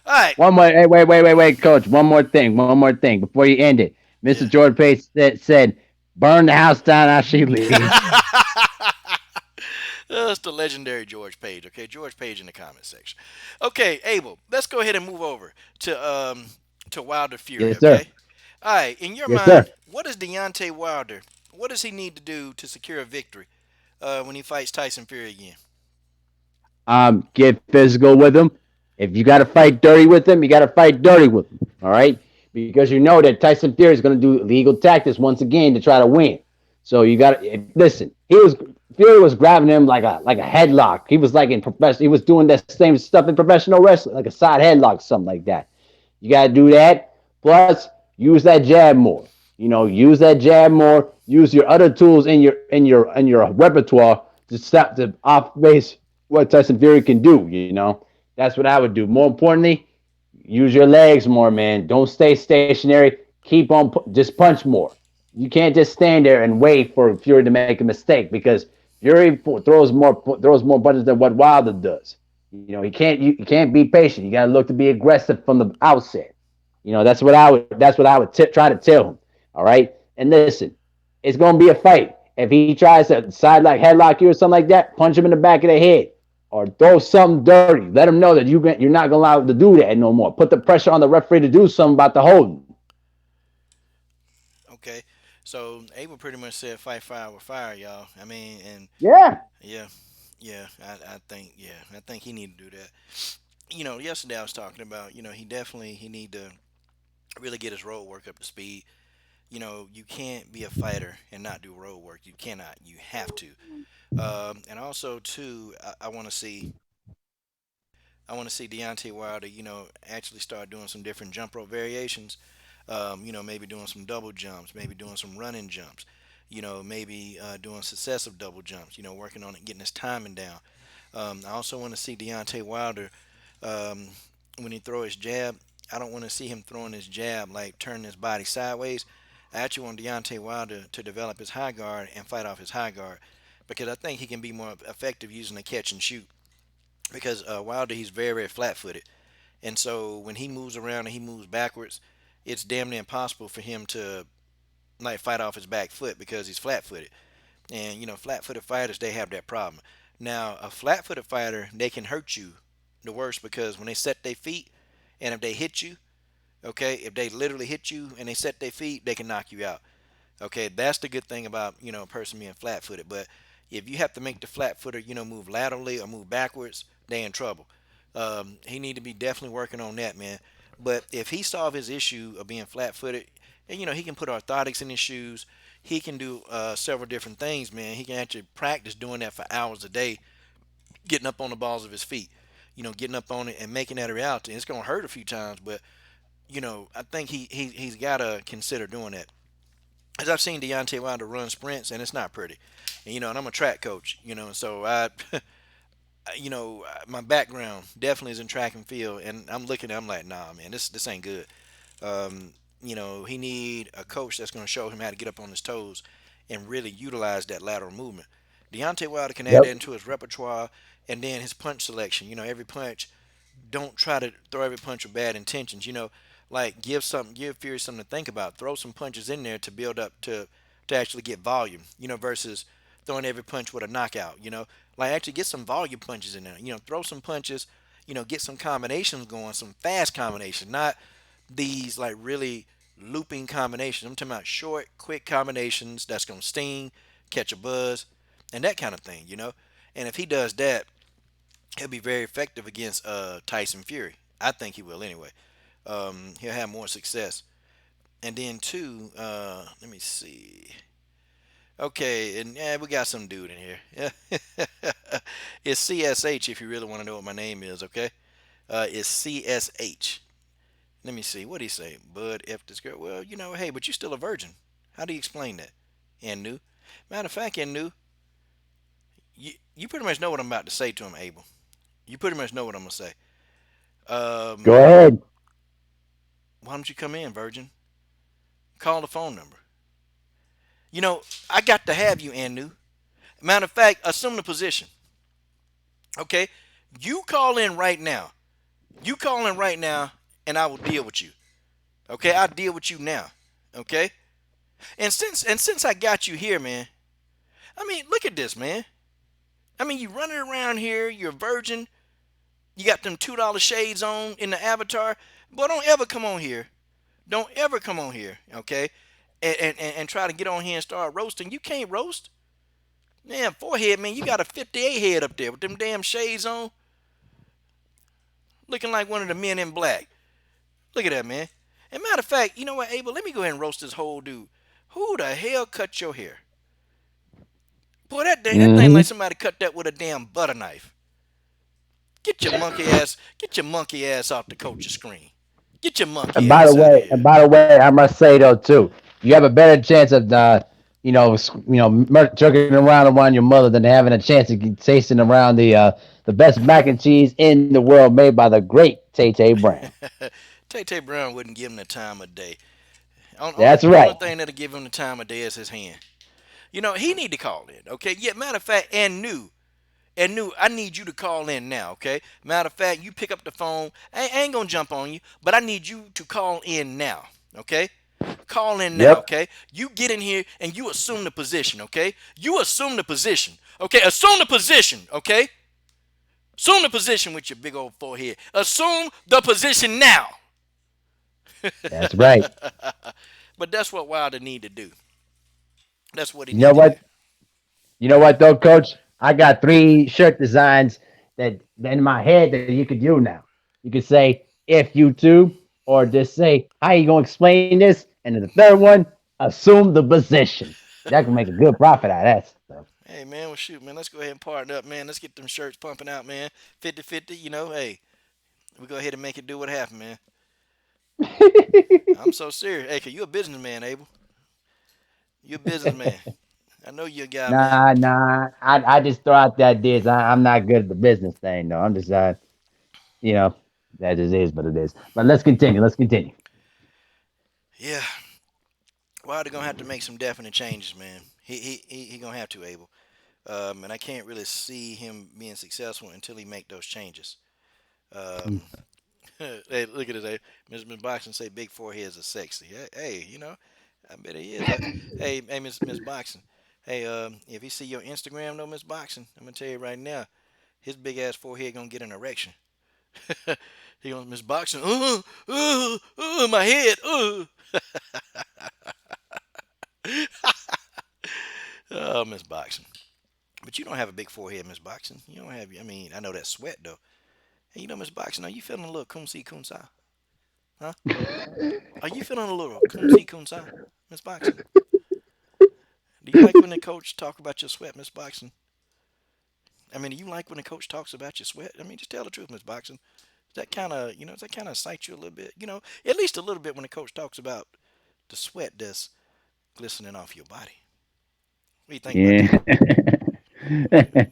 All right. One more. Hey, wait, Coach. One more thing before you end it. Mr. George Page said, "Burn the house down as she leaves." That's the legendary George Page. Okay, George Page in the comment section. Okay, Abel, let's go ahead and move over to Wilder Fury. Yes, sir. Okay. All right. In your Yes, mind, sir. what does Deontay Wilder? What does he need to do to secure a victory when he fights Tyson Fury again? Get physical with him. If you got to fight dirty with him, you got to fight dirty with him. All right, because you know that Tyson Fury is going to do illegal tactics once again to try to win. So you got to listen. Fury was grabbing him like a headlock. He was like in professional. He was doing that same stuff in professional wrestling, like a side headlock, something like that. You got to do that. Plus, use that jab more. Use that jab more. Use your other tools in your repertoire to stop the off base what Tyson Fury can do. That's what I would do. More importantly, use your legs more, man. Don't stay stationary. Keep on, just punch more. You can't just stand there and wait for Fury to make a mistake because Fury throws more punches than what Wilder does. You can't be patient. You got to look to be aggressive from the outset. That's what I would try to tell him. All right, and listen, it's gonna be a fight. If he tries to headlock you or something like that, punch him in the back of the head. Or throw something dirty. Let him know that you're not going to allow him to do that no more. Put the pressure on the referee to do something about the holding. Okay, so Abel pretty much said fight fire with fire, y'all. I mean, and Yeah. I think he need to do that. Yesterday I was talking about, he need to really get his road work up to speed. You can't be a fighter and not do road work. You cannot. You have to. And also too, I want to see Deontay Wilder, actually start doing some different jump rope variations. Maybe doing some double jumps, maybe doing some running jumps. Maybe doing successive double jumps. Working on it, getting his timing down. I also want to see Deontay Wilder when he throw his jab. I don't want to see him throwing his jab like turning his body sideways. I actually want Deontay Wilder to develop his high guard and fight off his high guard because I think he can be more effective using the catch and shoot. Because Wilder, he's very, very flat-footed. And so when he moves around and he moves backwards, it's damn near impossible for him to fight off his back foot because he's flat-footed. And, flat-footed fighters, they have that problem. Now, a flat-footed fighter, they can hurt you the worst because when they set their feet and if they hit you, okay, if they literally hit you and they set their feet, they can knock you out. Okay, that's the good thing about a person being flat-footed. But if you have to make the flat-footer move laterally or move backwards, they in trouble. He need to be definitely working on that, man. But if he solve his issue of being flat-footed, and he can put orthotics in his shoes, he can do several different things, man. He can actually practice doing that for hours a day, getting up on the balls of his feet, getting up on it and making that a reality. And it's gonna hurt a few times, but I think he's gotta consider doing that. As I've seen Deontay Wilder run sprints, and it's not pretty. And I'm a track coach, and so my background definitely is in track and field, and I'm looking at, I'm like, nah, man, this ain't good. He need a coach that's going to show him how to get up on his toes and really utilize that lateral movement. Deontay Wilder can add that Yep. into his repertoire, and then his punch selection. Every punch, don't try to throw every punch with bad intentions. Like give Fury something to think about. Throw some punches in there to build up to actually get volume. Versus throwing every punch with a knockout. Like actually get some volume punches in there. Throw some punches. Get some combinations going, some fast combinations, not these like really looping combinations. I'm talking about short, quick combinations that's gonna sting, catch a buzz, and that kind of thing. And if he does that, he'll be very effective against Tyson Fury. I think he will anyway. He'll have more success. And then two, let me see. Okay, and yeah, we got some dude in here. Yeah, it's CSH if you really want to know what my name is. Okay, it's CSH. Let me see. What do he say? Bud F this girl. Well, hey, but you're still a virgin. How do you explain that? And new. Matter of fact, and new. You pretty much know what I'm about to say to him, Abel. You pretty much know what I'm gonna say. Go Um, ahead. why don't you come in, virgin? Call the phone number. I got to have you, Anu. Matter of fact, assume the position. Okay? You call in right now. You call in right now, and I will deal with you. Okay? I'll deal with you now. Okay? And since I got you here, man, I mean, look at this, man. I mean, you running around here, you're a virgin, you got them $2 shades on in the avatar. Boy, don't ever come on here. Don't ever come on here, okay? And try to get on here and start roasting. You can't roast. Man, forehead, man, you got a 58 head up there with them damn shades on, looking like one of the men in black. Look at that, man. And matter of fact, you know what, Abel? Let me go ahead and roast this whole dude. Who the hell cut your hair? Boy, that thing Hmm. like somebody cut that with a damn butter knife. Get your monkey ass off the coach's screen. Get your monkey ass out of here. And by the way, I must say though too, you have a better chance of jerking around your mother than having a chance of tasting around the best mac and cheese in the world made by the great Tay Tay Brown. Tay Tay Brown wouldn't give him the time of day. Only That's only right. thing that'll give him the time of day is his hand. He need to call in. Okay. Yeah. Matter of fact, and new, I need you to call in now. Okay. Matter of fact, you pick up the phone. I ain't gonna jump on you, but I need you to call in now. Okay. Call in now. Yep. Okay. You get in here and you assume the position. Okay. You assume the position. Okay. Assume the position. Okay. Assume the position with your big old forehead. Assume the position now. That's right. But that's what Wilder need to do. That's what he You know need to do. what? You know what though, Coach? I got three shirt designs that in my head that you could do now. You could say if you too, or just say how you gonna explain this, and then the third one, assume the position. That can make a good profit out of that stuff. Hey man, well shoot, man. Let's go ahead and partner up, man. Let's get them shirts pumping out, man. 50-50, hey, we go ahead and make it do what happened, man. I'm so serious. Hey, cause you a businessman, Abel. You a businessman. I know you a guy, man. Nah. I just throw out that ideas. I'm not good at the business thing though. I'm just you know, that just is what it is. But let's continue. Let's continue. Yeah. Wilder gonna have to make some definite changes, man. He gonna have to, Abel. And I can't really see him being successful until he make those changes. Um, hey, look at this. Hey, Miss Boxing say big foreheads are sexy. Hey, I bet he is. Hey, Miss Boxing. Hey, if you see your Instagram, though, Miss Boxing, I'm gonna tell you right now, his big ass forehead gonna get an erection. He gonna Miss Boxing. My head. Oh, Miss Boxing. But you don't have a big forehead, Miss Boxing. You don't have. I mean, I know that sweat though. Hey, Miss Boxing, are you feeling a little kumsi kumsa? Huh? Are you feeling a little kumsi kumsa, Miss Boxing? Do you like when the coach talk about your sweat, Miss Boxing? I mean, do you like when the coach talks about your sweat? I mean, just tell the truth, Miss Boxing. Does that kind of excite you a little bit? At least a little bit when the coach talks about the sweat that's glistening off your body. What do you think about Yeah. that?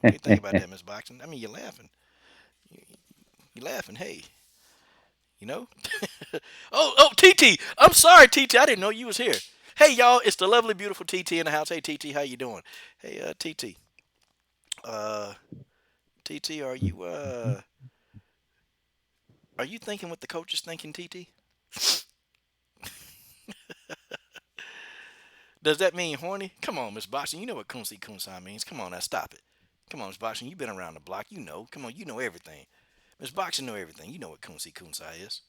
What do you think about that, Miss Boxing? I mean, you're laughing. You're laughing. Hey, you know? oh, TT. I'm sorry, TT. I didn't know you was here. Hey, y'all. It's the lovely, beautiful TT in the house. Hey, TT. How you doing? Hey, TT. TT, are you thinking what the coach is thinking, TT? Does that mean horny? Come on, Miss Boxing. You know what kunsi kunsa means. Come on now, stop it. Come on, Miss Boxing. You've been around the block. You know. Come on, you know everything. Miss Boxing know everything. You know what kunsi kunsa is.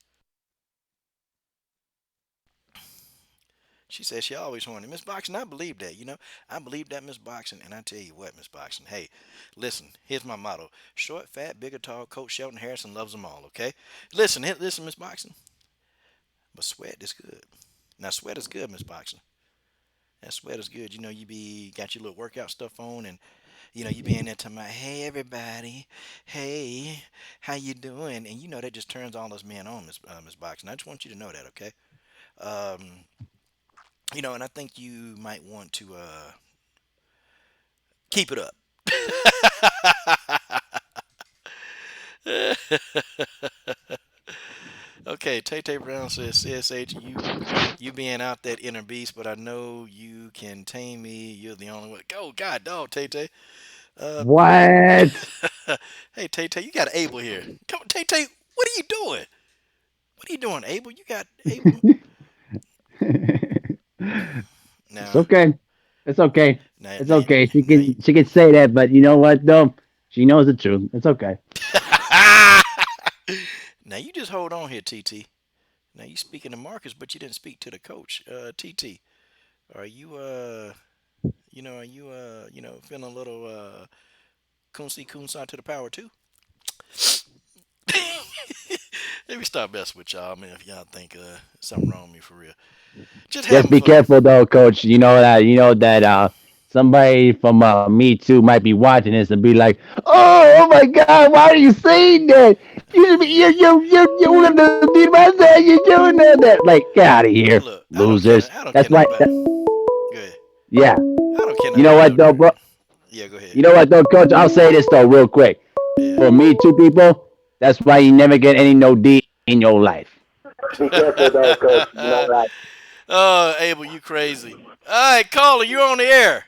She says she always horny. Miss Boxing, I believe that. I believe that, Miss Boxing. And I tell you what, Miss Boxing. Hey, listen. Here's my motto: short, fat, big or tall. Coach Shelton Harrison loves them all. Okay. Listen, Miss Boxing. But sweat is good. Now sweat is good, Miss Boxing. That sweat is good. You got your little workout stuff on, and you be in there talking about, hey everybody, hey, how you doing? And that just turns all us men on, Miss Boxing. I just want you to know that, okay? Um, and I think you might want to keep it up. Okay, Tay Tay Brown says, CSH, you being out that inner beast, but I know you can tame me. You're the only one. Go, God, dog, Tay Tay. What? Hey, Tay Tay, you got Abel here. Come on, Tay Tay, what are you doing? What are you doing, Abel? You got Abel. It's Now, okay. It's okay. now, It's now, okay. She now, can she can say that, but you know what though? She knows the truth. It's okay. now you just hold on here, TT. Now you speaking to Marcus, but you didn't speak to the coach, TT. Are you feeling a little kunsi kunsa to the power too? Let me stop messing with y'all, man. If y'all think something wrong with me for real, just Just having be fun. careful though, coach. You know that somebody from Me Too might be watching this and be like, "Oh my God, why are you saying that? You want to be my dad? You're doing that? Like, get out of here, Look, I don't care. losers." I don't care That's nothing why. about. Go ahead. Yeah. I don't care You nothing know about what no though, dirt. bro? Yeah, go ahead. You know what though, coach? I'll say this though, real quick. For Yeah. Me Too people, that's why you never get any no D in your life. Be careful though, coach. You know that. Oh, Abel, you crazy. All right, caller, you on the air.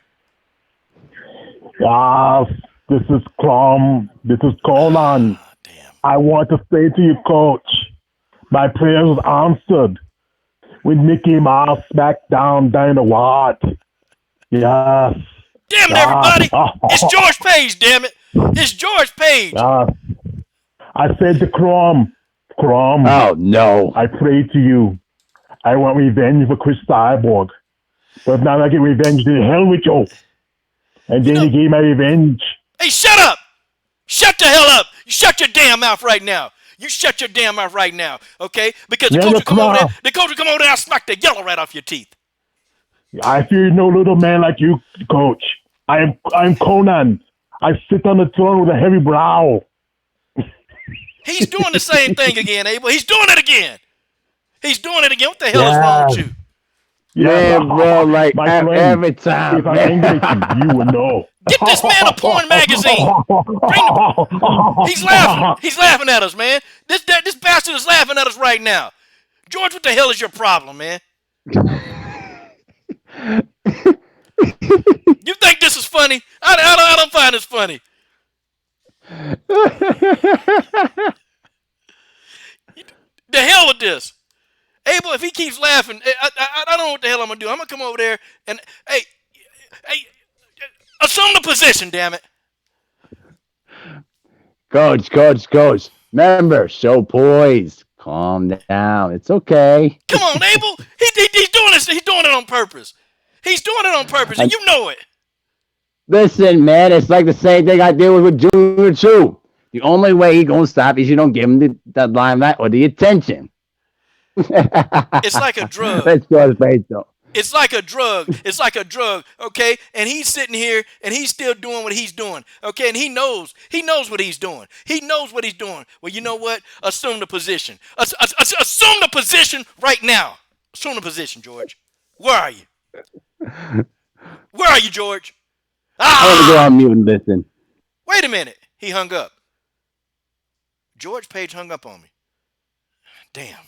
Yes, this is Crom. This is Conan. Ah, damn. I want to say to you, coach, my prayers was answered with Mickey Mouse SmackDown Dynamite. Yes. Damn it, Yes. everybody. It's George Page, damn it. It's George Page. Yes. I said to Crom, Oh no. I pray to you. I want revenge for Chris Cyborg. But if not, I get revenge, to hell with you. And You then know, he gave my revenge. hey, shut up. Shut the hell up. You shut your damn mouth right now. You shut your damn mouth right now, okay? Because the Yeah, coach the will come over there. Crom. The coach will come over there and smack the yellow right off your teeth. I fear no little man like you, coach. I'm Conan. I sit on the throne with a heavy brow. He's doing the same thing again, Abel. He's doing it again. He's doing it again. What the hell is wrong with Yes, you? yes. Man, bro, like My friend, every time, if I'm angry at man. you, you will know. Get this man a porn magazine. He's laughing. He's laughing at us, man. This bastard is laughing at us right now. George, what the hell is your problem, man? You think this is funny? I don't find this funny. The hell with this. Abel, if he keeps laughing, I don't know what the hell I'm going to do. I'm going to come over there and, hey, assume the position, damn it. Coach. Remember, show poise. Calm down. It's okay. Come on, Abel. He's doing this. He's doing it on purpose. He's doing it on purpose, and I, you know it. Listen, man, it's like the same thing I did with Junior Chu. The only way he gonna stop is you don't give him the limelight or the attention. It's like a drug. Let's go to face though. It's like a drug. It's like a drug, okay? And he's sitting here and he's still doing what he's doing, okay? And he knows what he's doing. He knows what he's doing. Well, you know what? Assume the position. Assume the position right now. Assume the position, George. Where are you? Where are you, George? I want to go on mute and listen. Wait a minute. He hung up. George Page hung up on me. Damn.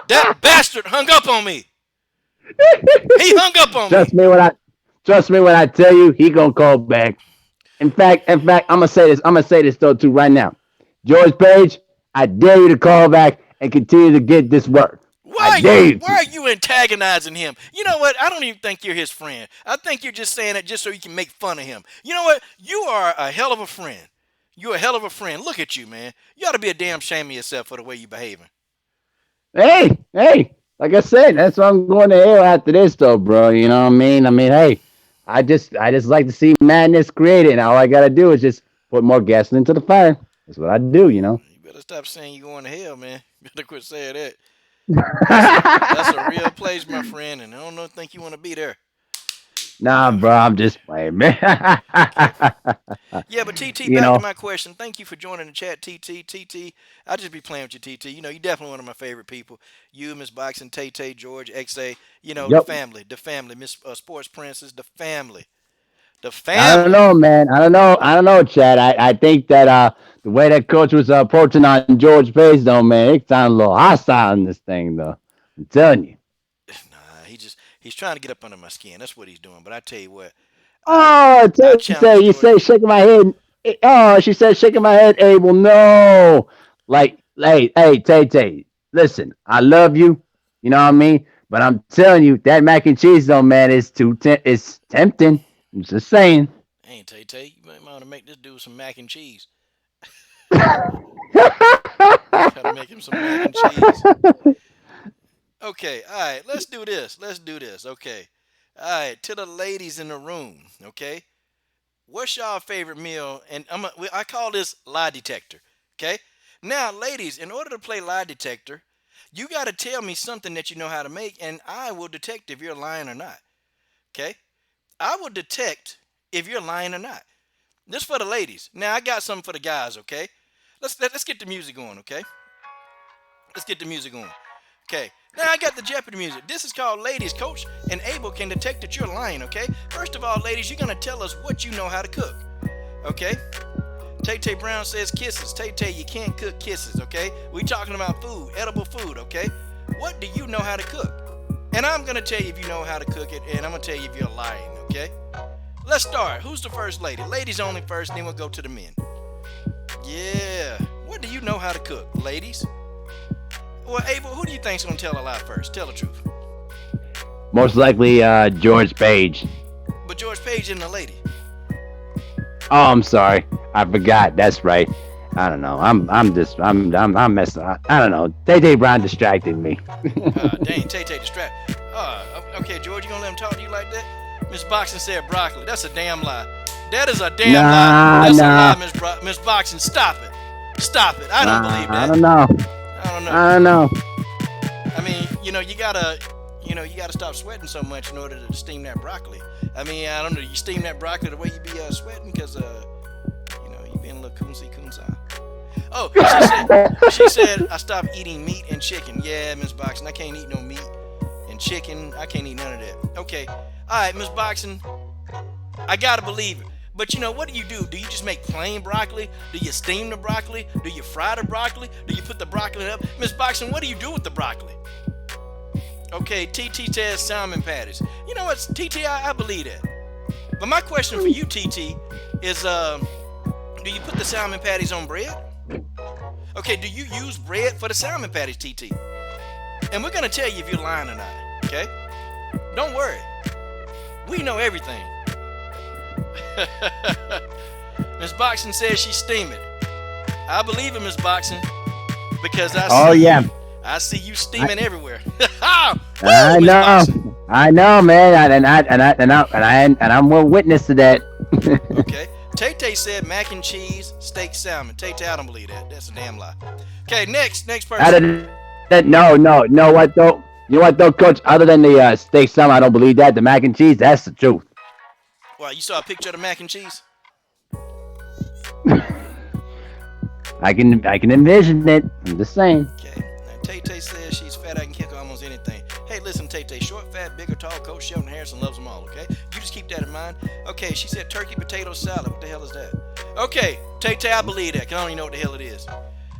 That bastard hung up on me. He hung up on Trust me. Trust me when I tell you he gonna call back. In fact, I'm gonna say this. I'm gonna say this though too right now. George Page, I dare you to call back and continue to get this work. Why are you antagonizing him? You know what? I don't even think you're his friend. I think you're just saying it just so you can make fun of him. You know what? You are a hell of a friend. You're a hell of a friend. Look at you, man. You ought to be a damn shame of yourself for the way you're behaving. Hey, like I said, that's why I'm going to hell after this, though, bro. You know what I mean? Hey, I just like to see madness created, and all I gotta do is just put more gasoline into the fire. That's what I do, you know. You better stop saying you're going to hell, man. You better quit saying that. That's a real place, my friend, and I don't think you want to be there. Nah, bro, I'm just playing, man. Yeah, but TT, back to my question. Thank you for joining the chat, TT. TT, I just be playing with you, TT. You know, you're definitely one of my favorite people. You, Miss Boxing, Tay, George, XA. You know, the family, Miss Sports Princess, the family. I don't know, man. I don't know, Chad. I think that the way that coach was approaching on George Page, though, man, it sounded a little hostile in this thing, though. I'm telling you. He's trying to get up under my skin. That's what he's doing. But I tell you what. You say shaking my head. Oh, she said shaking my head, Abel. No. Like, hey, Tay. Listen, I love you. You know what I mean? But I'm telling you, that mac and cheese, though, man, is it's tempting. I'm just saying. Hey, Tay, you might want to make this dude some mac and cheese. Gotta make him some mac and cheese. Okay, all right, let's do this. Okay. All right, to the ladies in the room, okay? What's y'all favorite meal? And I call this lie detector, okay? Now, ladies, in order to play lie detector, you got to tell me something that you know how to make, and I will detect if you're lying or not, okay? I will detect if you're lying or not. This for the ladies. Now, I got something for the guys, okay? Let's get the music going, okay? Let's get the music going. Okay, now I got the Jeopardy music. This is called Ladies Coach, and Abel can detect that you're lying, okay? First of all, ladies, you're going to tell us what you know how to cook, okay? Tay Brown says kisses. Tay, you can't cook kisses, okay? We talking about food, edible food, okay? What do you know how to cook? And I'm going to tell you if you know how to cook it, and I'm going to tell you if you're lying, okay? Let's start. Who's the first lady? Ladies only first, then we'll go to the men. Yeah. What do you know how to cook, ladies? Well, Abel, who do you think's gonna tell a lie first? Tell the truth. Most likely, George Page. But George Page isn't a lady. Oh, I'm sorry. I forgot. That's right. I don't know. I'm messing up. I don't know. Tay Brown distracted me. Dang, Tay distracted. Okay, George, you gonna let him talk to you like that? Miss Boxing said broccoli. That's a damn lie. That is a damn lie. That's a lie, Miss Boxing. Stop it. I don't believe that. I don't know. I mean, you gotta stop sweating so much in order to steam that broccoli. I mean, I don't know. You steam that broccoli the way you be sweating because you being a little coonsy. Oh, she said I stopped eating meat and chicken. Yeah, Miss Boxing, I can't eat no meat and chicken. I can't eat none of that. Okay, all right, Miss Boxing, I gotta believe it. But what do? Do you just make plain broccoli? Do you steam the broccoli? Do you fry the broccoli? Do you put the broccoli up? Miss Boxing, what do you do with the broccoli? Okay, TT says salmon patties. You know what, TT, I believe that. But my question for you, TT, is do you put the salmon patties on bread? Okay, do you use bread for the salmon patties, TT? And we're going to tell you if you're lying or not, okay? Don't worry. We know everything. Miss Boxing says she steam it. I believe in Miss Boxing because I I see you I, steaming everywhere. I Woo, Miss Boxing. know, I know, man, and I'm a witness to that. Okay. Tay Tay said mac and cheese, steak, salmon. Tay Tay, I don't believe that. That's a damn lie. Okay, next Other person. than that, no, what though? You know what though, Coach? Other than the steak salmon, I don't believe that. The mac and cheese, that's the truth. Well, you saw a picture of the mac and cheese? I can envision it. I'm just saying. Okay. Now, Tay Tay says she's fat. I can kick almost anything. Hey, listen, Tay Tay. Short, fat, big or tall, Coach Sheldon Harrison loves them all, okay? You just keep that in mind. Okay, she said turkey, potato, salad. What the hell is that? Okay, Tay Tay, I believe that. 'Cause I don't even know what the hell it is.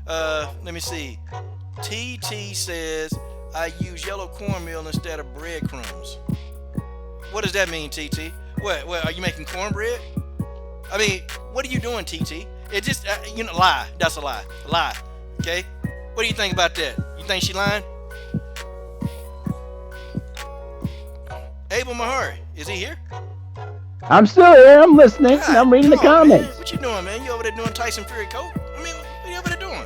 Let me see. TT says I use yellow cornmeal instead of breadcrumbs. What does that mean, TT? What, are you making cornbread? I mean, what are you doing, TT? It just, lie. That's a lie. Lie. Okay? What do you think about that? You think she lying? Abel Mahari, is he here? I'm still here. I'm listening. God, I'm reading the come on, man. comments. What you doing, man? You over there doing Tyson Fury Coat? I mean, what you over there doing?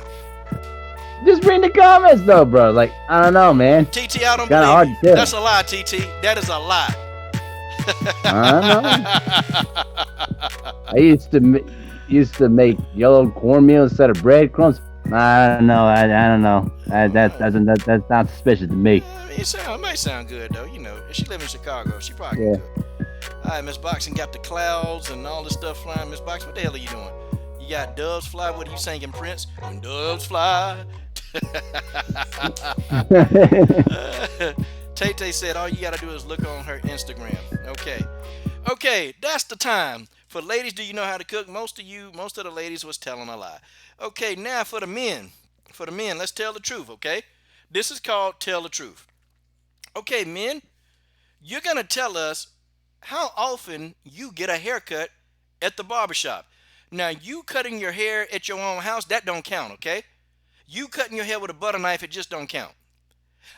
Just reading the comments, though, bro. Like, I don't know, man. TT, I don't Kind of hard believe to you. tell. That's a lie, TT. That is a lie. I don't know. I used to make yellow cornmeal instead of breadcrumbs. I don't know. I don't know. That sounds suspicious to me. I mean, it might sound good, though. If she live in Chicago, she probably Yeah. can cook. All right, Miss Boxing got the clouds and all this stuff flying. Miss Boxing, what the hell are you doing? You got doves fly. What are you singing, Prince? When doves fly. Tay Tay said all you gotta do is look on her Instagram. Okay, that's the time. For ladies, do you know how to cook? Most of the ladies was telling a lie. Okay, now for the men. Let's tell the truth, okay? This is called Tell the Truth. Okay, men, you're gonna tell us how often you get a haircut at the barbershop. Now, you cutting your hair at your own house, that don't count, okay? You cutting your hair with a butter knife, it just don't count.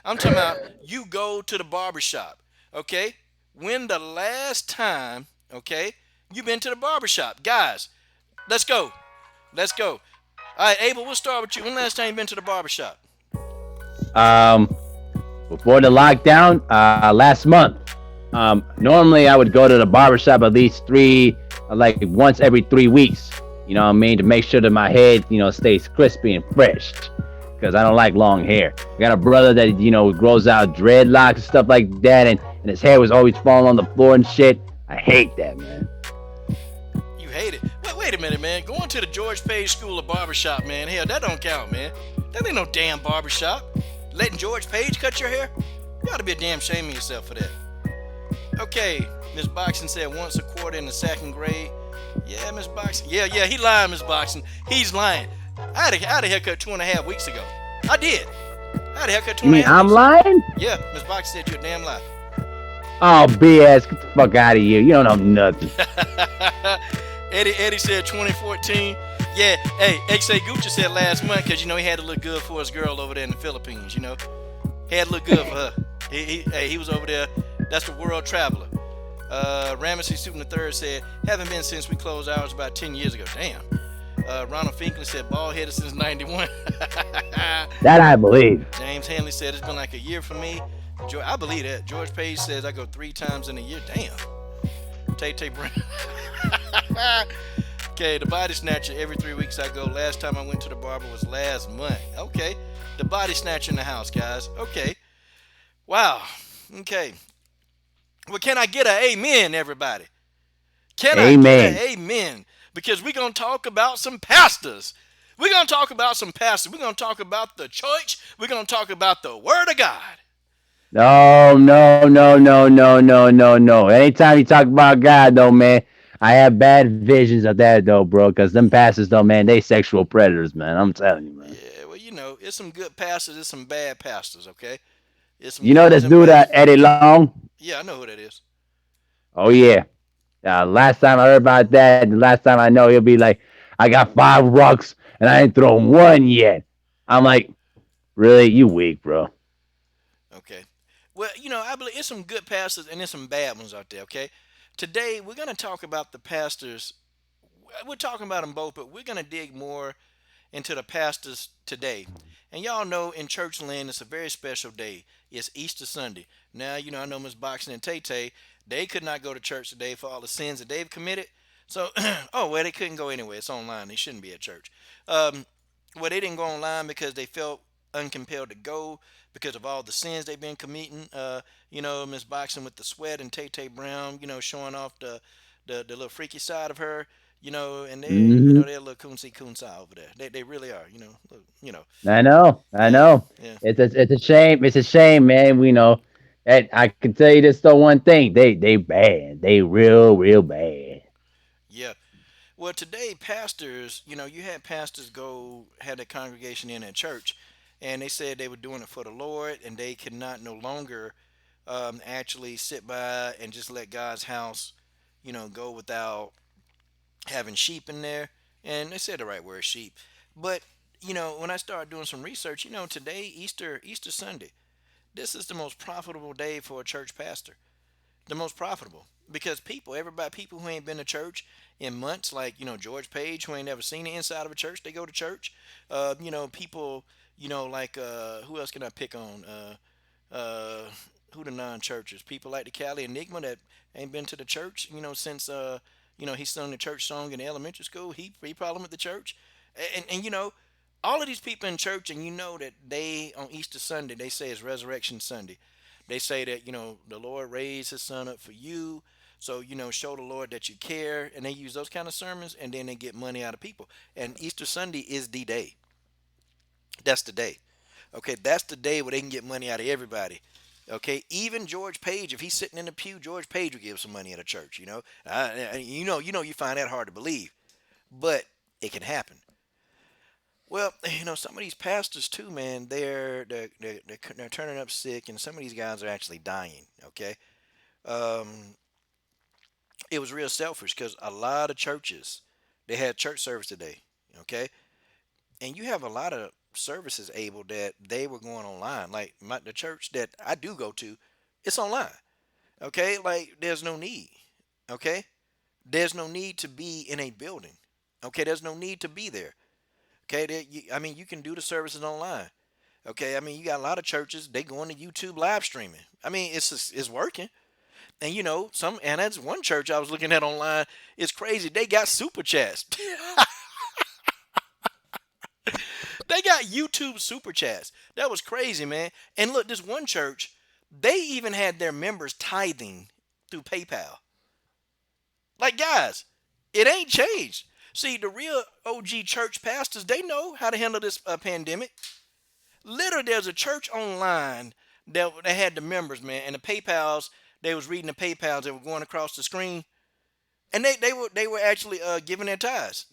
I'm talking about you go to the barbershop, okay? When the last time, okay, you been to the barbershop? Guys, let's go. All right, Abel, we'll start with you. When last time you been to the barbershop? Before the lockdown, last month. Normally I would go to the barbershop at least once every 3 weeks. You know what I mean? To make sure that my head, stays crispy and fresh. Because I don't like long hair. I got a brother that, grows out dreadlocks and stuff like that. And his hair was always falling on the floor and shit. I hate that, man. You hate it? Wait a minute, man. Going to the George Page School of Barbershop, man. Hell, that don't count, man. That ain't no damn barbershop. Letting George Page cut your hair? You ought to be a damn shame of yourself for that. Okay, Miss Boxing said once a quarter in the second grade. Yeah, Miss Boxing. Yeah, he lying, Miss Boxing. He's lying. I had a haircut 2.5 weeks ago. I did. I had a haircut 2.5 You mean weeks I'm ago. lying? Yeah, Miss Boxing said you're a damn lie. Oh, BS. Get the fuck out of here. You don't know nothing. Eddie said 2014. Yeah, hey, XA Gucci said last month because, he had to look good for his girl over there in the Philippines, He had to look good for her. He was over there. That's the world traveler. Ramesses Supan III said, haven't been since we closed ours about 10 years ago. Damn. Ronald Finkley said, bald-headed since 91. That I believe. James Hanley said, it's been like a year for me. I believe that. George Page says, I go 3 times in a year. Damn. Tay Brown. Okay, the body snatcher, every 3 weeks I go. Last time I went to the barber was last month. Okay. The body snatcher in the house, guys. Okay. Wow. Okay. Well, can I get an amen, everybody? Can I get an amen? Because we're going to talk about some pastors. We're going to talk about the church. We're going to talk about the word of God. No. Anytime you talk about God, though, man, I have bad visions of that, though, bro. Because them pastors, though, man, they sexual predators, man. I'm telling you, man. Yeah, well, it's some good pastors. It's some bad pastors, okay? You know this dude, Eddie Long? Yeah, I know who that is. Oh, yeah. Last time I heard about that, the last time I know, he'll be like, I got 5 rocks, and I ain't thrown one yet. I'm like, really? You weak, bro. Okay. Well, I believe it's some good pastors and there's some bad ones out there, okay? Today, we're going to talk about the pastors. We're talking about them both, but we're going to dig more and to the pastors today. And y'all know in church land, it's a very special day. It's Easter Sunday. Now, I know Miss Boxing and Tay Tay, they could not go to church today for all the sins that they've committed. So, oh, well, they couldn't go anyway. It's online. They shouldn't be at church. Um, well, they didn't go online because they felt uncompelled to go because of all the sins they've been committing. Miss Boxing with the sweat and Tay Tay Brown, showing off the little freaky side of her. And Hmm. they're a little coonsy over there. They really are. I know. I Yeah, know. yeah, It's a shame. It's a shame, man. We know. And I can tell you this though one thing. They bad. They real bad. yeah. Well, today, pastors, you had pastors go, had a congregation in a church, and they said they were doing it for the Lord, and they could not no longer actually sit by and just let God's house, go without having sheep in there. And they said the right word, sheep. But, when I started doing some research, today, Easter Sunday, this is the most profitable day for a church pastor, the most profitable, because people who ain't been to church in months, like George Page, who ain't never seen the inside of a church, they go to church. People, like who else can I pick on? Who the non-churchers? People like the Cali Enigma that ain't been to the church, since he sung the church song in elementary school. He probably went to church, and all of these people in church, and that they on Easter Sunday they say it's Resurrection Sunday. They say that the Lord raised His Son up for you, so show the Lord that you care, and they use those kind of sermons, and then they get money out of people. And Easter Sunday is the day. That's the day. Okay, that's the day where they can get money out of everybody. Okay, even George Page, if he's sitting in the pew, George Page will give some money at a church. You find that hard to believe, but it can happen. Well, some of these pastors too, man, they're turning up sick, and some of these guys are actually dying. Okay, um, it was real selfish because a lot of churches they had church service today. Okay, and you have a lot of services able that they were going online. Like the church that I do go to, it's online. Okay, like there's no need. Okay, there's no need to be in a building. Okay, there's no need to be there. Okay, I mean you can do the services online. Okay, I mean you got a lot of churches they going to YouTube live streaming. I mean it's working. And that's one church I was looking at online. It's crazy. They got super chats. They got YouTube super chats. That was crazy, man. And look, this one church, they even had their members tithing through PayPal. Like, guys, it ain't changed. See, the real OG church pastors, they know how to handle this pandemic. Literally, there's a church online that they had the members, man, and the PayPals. They was reading the PayPals. They were going across the screen, and they were actually giving their tithes.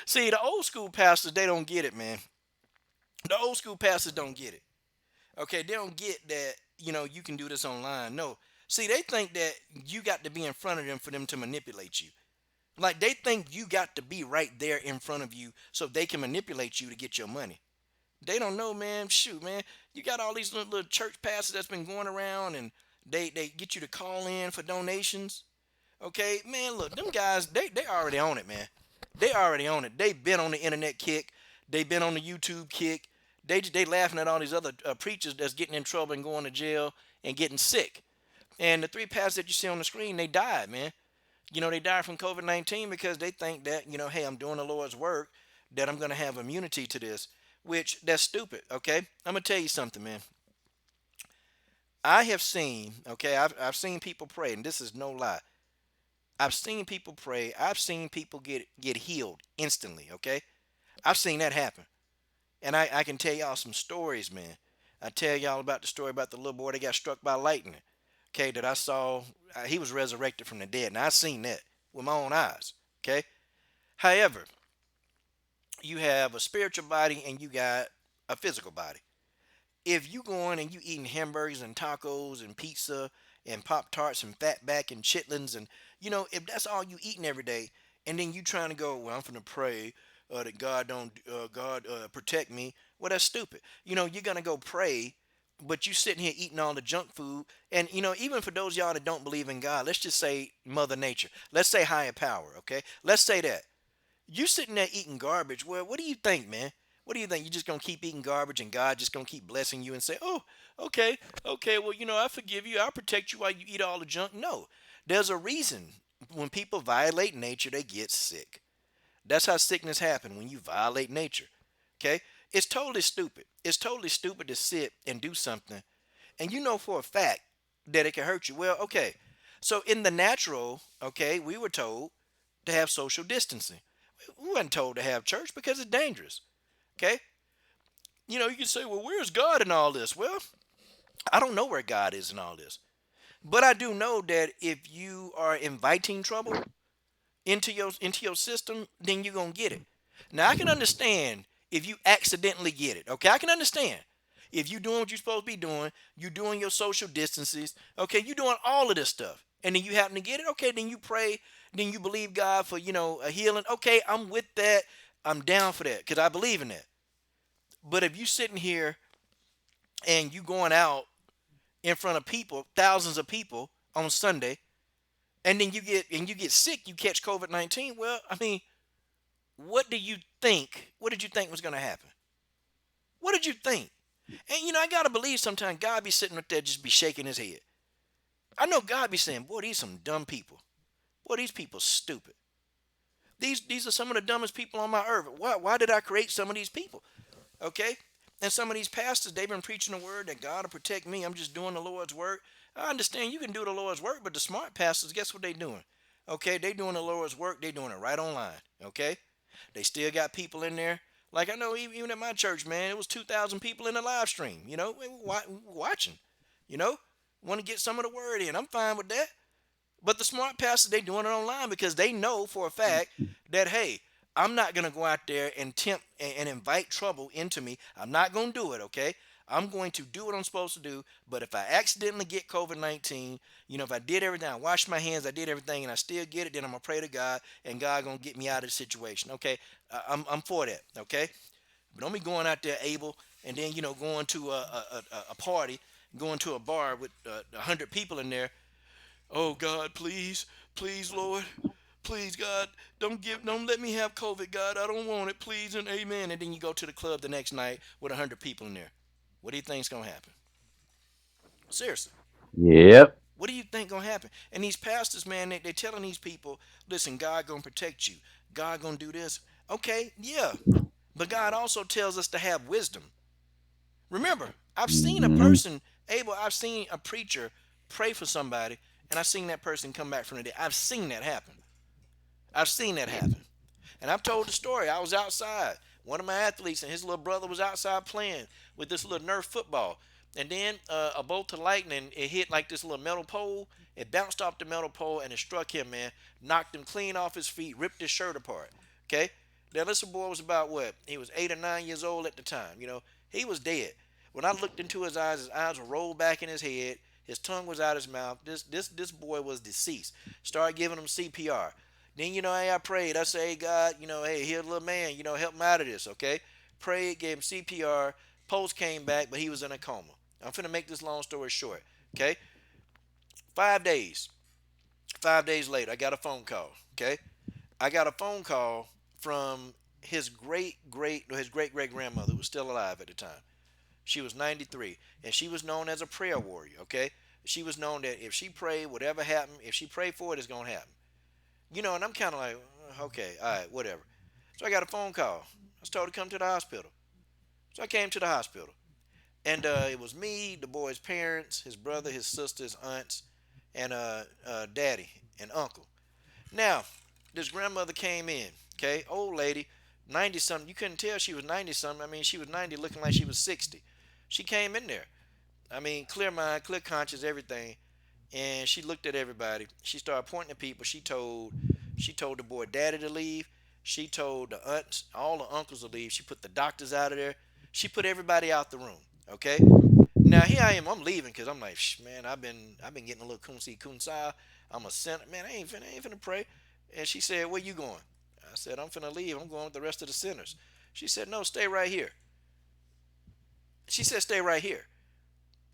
See, the old school pastors, they don't get it, man. The old school pastors don't get it. Okay, they don't get that, you can do this online. No. See, they think that you got to be in front of them for them to manipulate you. Like they think you got to be right there in front of you so they can manipulate you to get your money. They don't know, man. Shoot, man. You got all these little church pastors that's been going around and they get you to call in for donations. Okay, man, look, them guys, they already on it, man. They already on it. They've been on the internet kick. They've been on the YouTube kick. They laughing at all these other preachers that's getting in trouble and going to jail and getting sick. And the three pastors that you see on the screen, they died, man. They died from COVID-19 because they think that, hey, I'm doing the Lord's work, that I'm going to have immunity to this, which that's stupid, okay? I'm going to tell you something, man. I have seen, okay, I've seen people pray, and this is no lie. I've seen people pray. I've seen people get healed instantly, okay? I've seen that happen. And I can tell y'all some stories, man. I tell y'all about the story about the little boy that got struck by lightning, okay, that I saw. He was resurrected from the dead, and I seen that with my own eyes, okay? However, you have a spiritual body and you got a physical body. If you going and you eating hamburgers and tacos and pizza and Pop Tarts and Fatback and chitlins and if that's all you eating every day, and then you trying to go, well, I'm finna pray that God don't God protect me. Well, that's stupid. You're gonna go pray but you sitting here eating all the junk food. And even for those of y'all that don't believe in God, let's just say Mother Nature. Let's say higher power, okay? Let's say that. You sitting there eating garbage. Well, what do you think, man? What do you think? You just gonna keep eating garbage and God just gonna keep blessing you and say, "Oh, okay, okay, well, I forgive you. I'll protect you while you eat all the junk." No. There's a reason when people violate nature, they get sick. That's how sickness happen when you violate nature. Okay? It's totally stupid. It's totally stupid to sit and do something and you know for a fact that it can hurt you. Well, okay. So in the natural, okay, we were told to have social distancing. We weren't told to have church because it's dangerous. Okay? You can say, well, where's God in all this? Well, I don't know where God is in all this. But I do know that if you are inviting trouble into your system, then you're gonna get it. Now I can understand if you accidentally get it. Okay, I can understand. If you doing what you're supposed to be doing, you doing your social distances, okay, you doing all of this stuff, and then you happen to get it, okay, then you pray, then you believe God for, a healing. Okay, I'm with that. I'm down for that because I believe in that. But if you sitting here and you going out in front of people, thousands of people on Sunday, and then you get sick, you catch COVID-19. Well, I mean, what do you think? What did you think was going to happen? What did you think? And I gotta believe sometimes God be sitting up there just be shaking his head. I know God be saying, "Boy, these some dumb people. Boy, these people stupid. These are some of the dumbest people on my earth. Why did I create some of these people?" Okay? And some of these pastors, they've been preaching the word that God will protect me. I'm just doing the Lord's work. I understand you can do the Lord's work, but the smart pastors, guess what they doing? Okay, they doing the Lord's work. They doing it right online. Okay? They still got people in there. Like I know even at my church, man, it was 2,000 people in the live stream, watching, you know, want to get some of the word in. I'm fine with that. But the smart pastors, they doing it online because they know for a fact that, hey, I'm not going to go out there and tempt and invite trouble into me. I'm not going to do it, okay? I'm going to do what I'm supposed to do. But if I accidentally get COVID-19, if I did everything, I washed my hands, I did everything, and I still get it, then I'm going to pray to God, and God going to get me out of the situation, okay? I'm for that, okay? But don't be going out there able and then, going to a party, going to a bar with 100 people in there. Oh, God, please, please, Lord. Please, God, don't let me have COVID, God. I don't want it, please, and amen. And then you go to the club the next night with 100 people in there. What do you think's gonna happen? Seriously, Yep. what do you think gonna happen? And these pastors, man, they telling these people, listen, God gonna protect you. God gonna do this. Okay, yeah, but God also tells us to have wisdom. Remember, I've seen a Hmm. person, Abel. I've seen a preacher pray for somebody, and I've seen that person come back from the dead. I've seen that happen. I've seen that happen. And I've told the story. I was outside. One of my athletes and his little brother was outside playing with this little Nerf football. And then a bolt of lightning, it hit like this little metal pole. It bounced off the metal pole and it struck him, man. Knocked him clean off his feet, ripped his shirt apart. Okay? Now, this boy was about what? He was 8 or 9 years old at the time. He was dead. When I looked into his eyes were rolled back in his head. His tongue was out his mouth. This boy was deceased. Started giving him CPR. Then, hey, I prayed. I say, hey, God, hey, here's a little man, help him out of this, okay? Prayed, gave him CPR. Pulse came back, but he was in a coma. I'm finna make this long story short, okay? 5 days. 5 days later, I got a phone call, okay? I got a phone call from his great great grandmother who was still alive at the time. She was 93, and she was known as a prayer warrior, okay? She was known that if she prayed, whatever happened, if she prayed for it, it's gonna happen. And I'm kind of like, okay, all right, whatever. So I got a phone call. I was told to come to the hospital. So I came to the hospital. And it was me, the boy's parents, his brother, his sister, his aunts, and daddy and uncle. Now, this grandmother came in, okay, old lady, 90 something. You couldn't tell she was 90 something. I mean, she was 90 looking like she was 60. She came in there. I mean, clear mind, clear conscience, everything. And she looked at everybody. She started pointing at people. She told the boy daddy to leave. She told the aunts, all the uncles to leave. She put the doctors out of there. She put everybody out the room. Okay. Now here I am. I'm leaving because I'm like, man, I've been getting a little kunsai. I'm a sinner. Man, I ain't finna pray. And she said, where you going? I said, I'm finna leave. I'm going with the rest of the sinners. She said, no, stay right here. She said, stay right here.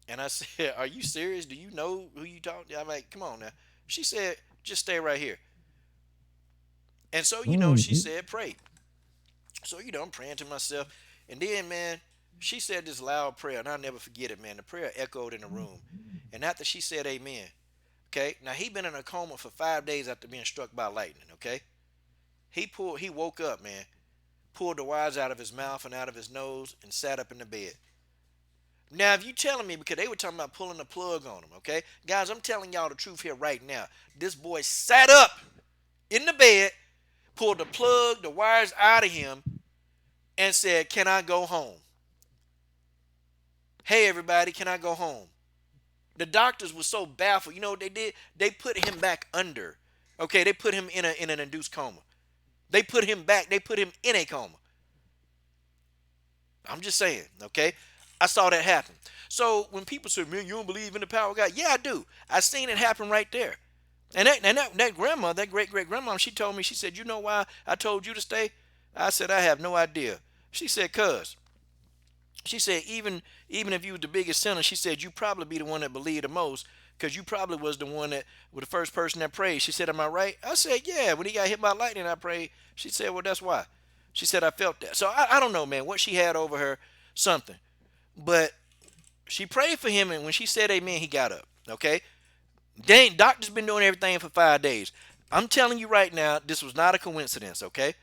And I said, "Are you serious? Do you know who you talking to?" I'm like, "Come on now." She said, "Just stay right here." And so, she said, "Pray." So, I'm praying to myself. And then, man, she said this loud prayer, and I'll never forget it, man. The prayer echoed in the room. And after she said amen, okay, now he been in a coma for 5 days after being struck by lightning, okay? He woke up, man, pulled the wires out of his mouth and out of his nose, and sat up in the bed. Now, if you telling me, because they were talking about pulling the plug on him, okay? Guys, I'm telling y'all the truth here right now. This boy sat up in the bed, pulled the plug, the wires out of him, and said, "Can I go home? Hey, everybody, can I go home?" The doctors were so baffled. You know what they did? They put him back under. Okay, they put him in an induced coma. They put him back. They put him in a coma. I'm just saying, okay? I saw that happen. So when people say, "Man, you don't believe in the power of God," yeah, I do. I seen it happen right there. And that grandma, that great great grandma, she told me, she said, "You know why I told you to stay?" I said, "I have no idea." She said, "Cuz," she said, even if you were the biggest sinner, she said, "You probably be the one that believed the most, because you probably was the one that was the first person that prayed." She said, "Am I right?" I said, "Yeah, when he got hit by lightning, I prayed." She said, "Well, that's why." She said, "I felt that." So I don't know, man, what she had over her, something. But she prayed for him, and when she said amen, he got up. Okay? Dang, doctor's been doing everything for 5 days. I'm telling you right now, this was not a coincidence, okay?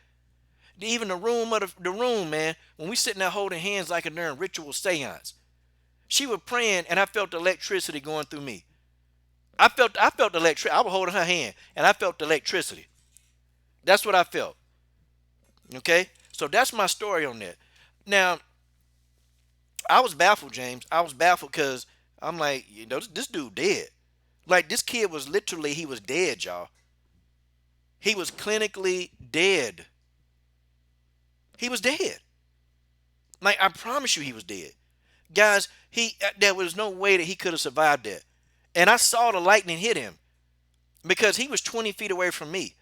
Even the room, man, when we sitting there holding hands like a darn ritual seance, she was praying, and I felt the electricity going through me. I felt the electricity. I was holding her hand, and I felt the electricity. That's what I felt. Okay? So that's my story on that. Now, I was baffled, James. I was baffled because I'm like, this dude dead. Like, this kid was literally, he was dead, y'all. He was clinically dead. He was dead. Like, I promise you he was dead. Guys, there was no way that he could have survived that. And I saw the lightning hit him because he was 20 feet away from me.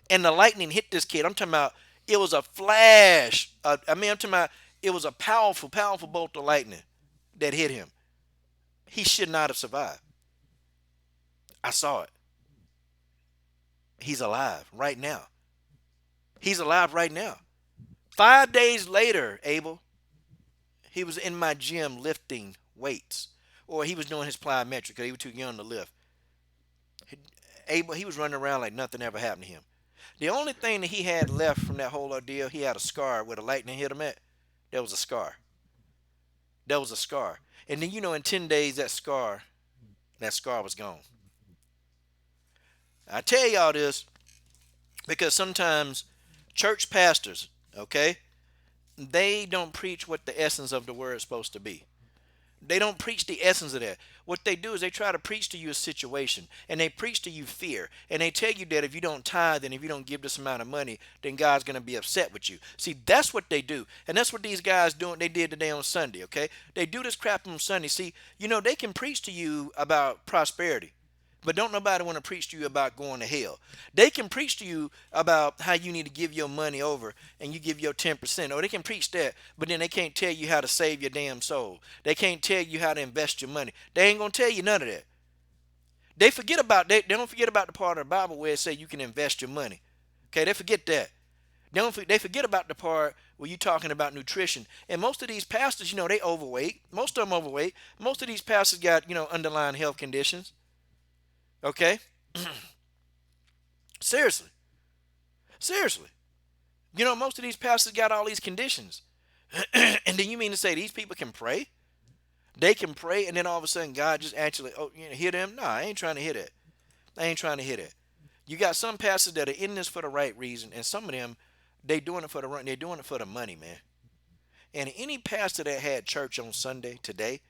And the lightning hit this kid. I'm talking about, it was a flash. I'm talking about, it was a powerful, powerful bolt of lightning that hit him. He should not have survived. I saw it. He's alive right now. He's alive right now. 5 days later, Abel, he was in my gym lifting weights. Or he was doing his plyometric because he was too young to lift. Abel, he was running around like nothing ever happened to him. The only thing that he had left from that whole ordeal, he had a scar where the lightning hit him at. There was a scar. There was a scar. And then, in 10 days, that scar was gone. I tell y'all this because sometimes church pastors, okay, they don't preach what the essence of the word is supposed to be. They don't preach the essence of that. What they do is they try to preach to you a situation, and they preach to you fear, and they tell you that if you don't tithe and if you don't give this amount of money, then God's going to be upset with you. See, that's what they do, and that's what these guys doing. They did today on Sunday. Okay, they do this crap on Sunday. See, they can preach to you about prosperity, but don't nobody want to preach to you about going to hell. They can preach to you about how you need to give your money over and you give your 10%. Or they can preach that, but then they can't tell you how to save your damn soul. They can't tell you how to invest your money. They ain't going to tell you none of that. They don't forget about the part of the Bible where it say you can invest your money. Okay, they forget that. They forget about the part where you're talking about nutrition. And most of these pastors, they overweight. Most of them overweight. Most of these pastors got, underlying health conditions. Okay? Seriously. Seriously. Most of these pastors got all these conditions. And then you mean to say these people can pray? They can pray, and then all of a sudden God just actually, hear them? No, I ain't trying to hear that. I ain't trying to hear that. You got some pastors that are in this for the right reason, and some of them, they're doing it for the money, man. And any pastor that had church on Sunday today,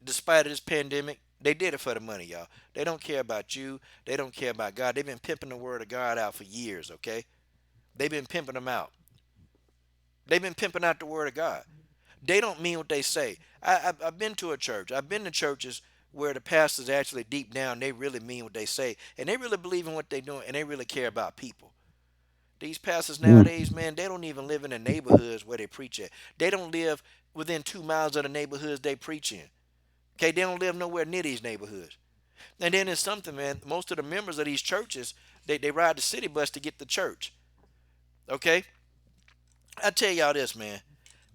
despite this pandemic, they did it for the money, y'all. They don't care about you. They don't care about God. They've been pimping the word of God out for years, okay? They've been pimping them out. They've been pimping out the word of God. They don't mean what they say. I've been to a church. I've been to churches where the pastors actually deep down, they really mean what they say. And they really believe in what they're doing, and they really care about people. These pastors nowadays, man, they don't even live in the neighborhoods where they preach at. They don't live within 2 miles of the neighborhoods they preach in. Okay, they don't live nowhere near these neighborhoods. And then it's something, man. Most of the members of these churches, they ride the city bus to get to church. Okay, I tell y'all this, man.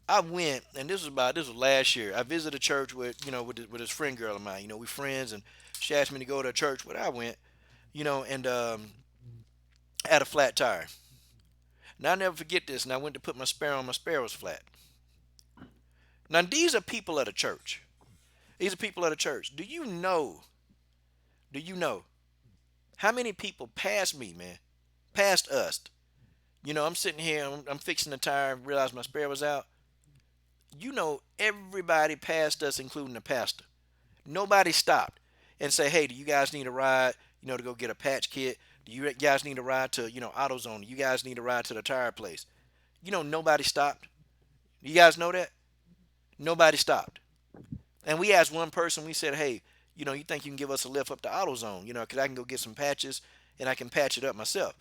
I went, and this was last year. I visited a church with with this friend girl of mine. We friends, and she asked me to go to a church where I went. And I had a flat tire. Now I never forget this. And I went to put my spare on. My spare was flat. Now these are people at a church. These are people at a church. Do you know? Do you know how many people passed me, man? Passed us. I'm sitting here. I'm fixing the tire. Realized my spare was out. Everybody passed us, including the pastor. Nobody stopped and say, "Hey, do you guys need a ride? To go get a patch kit? Do you guys need a ride to AutoZone? Do you guys need a ride to the tire place?" Nobody stopped. You guys know that? Nobody stopped. And we asked one person. We said, "Hey, you think you can give us a lift up to AutoZone? Because I can go get some patches and I can patch it up myself."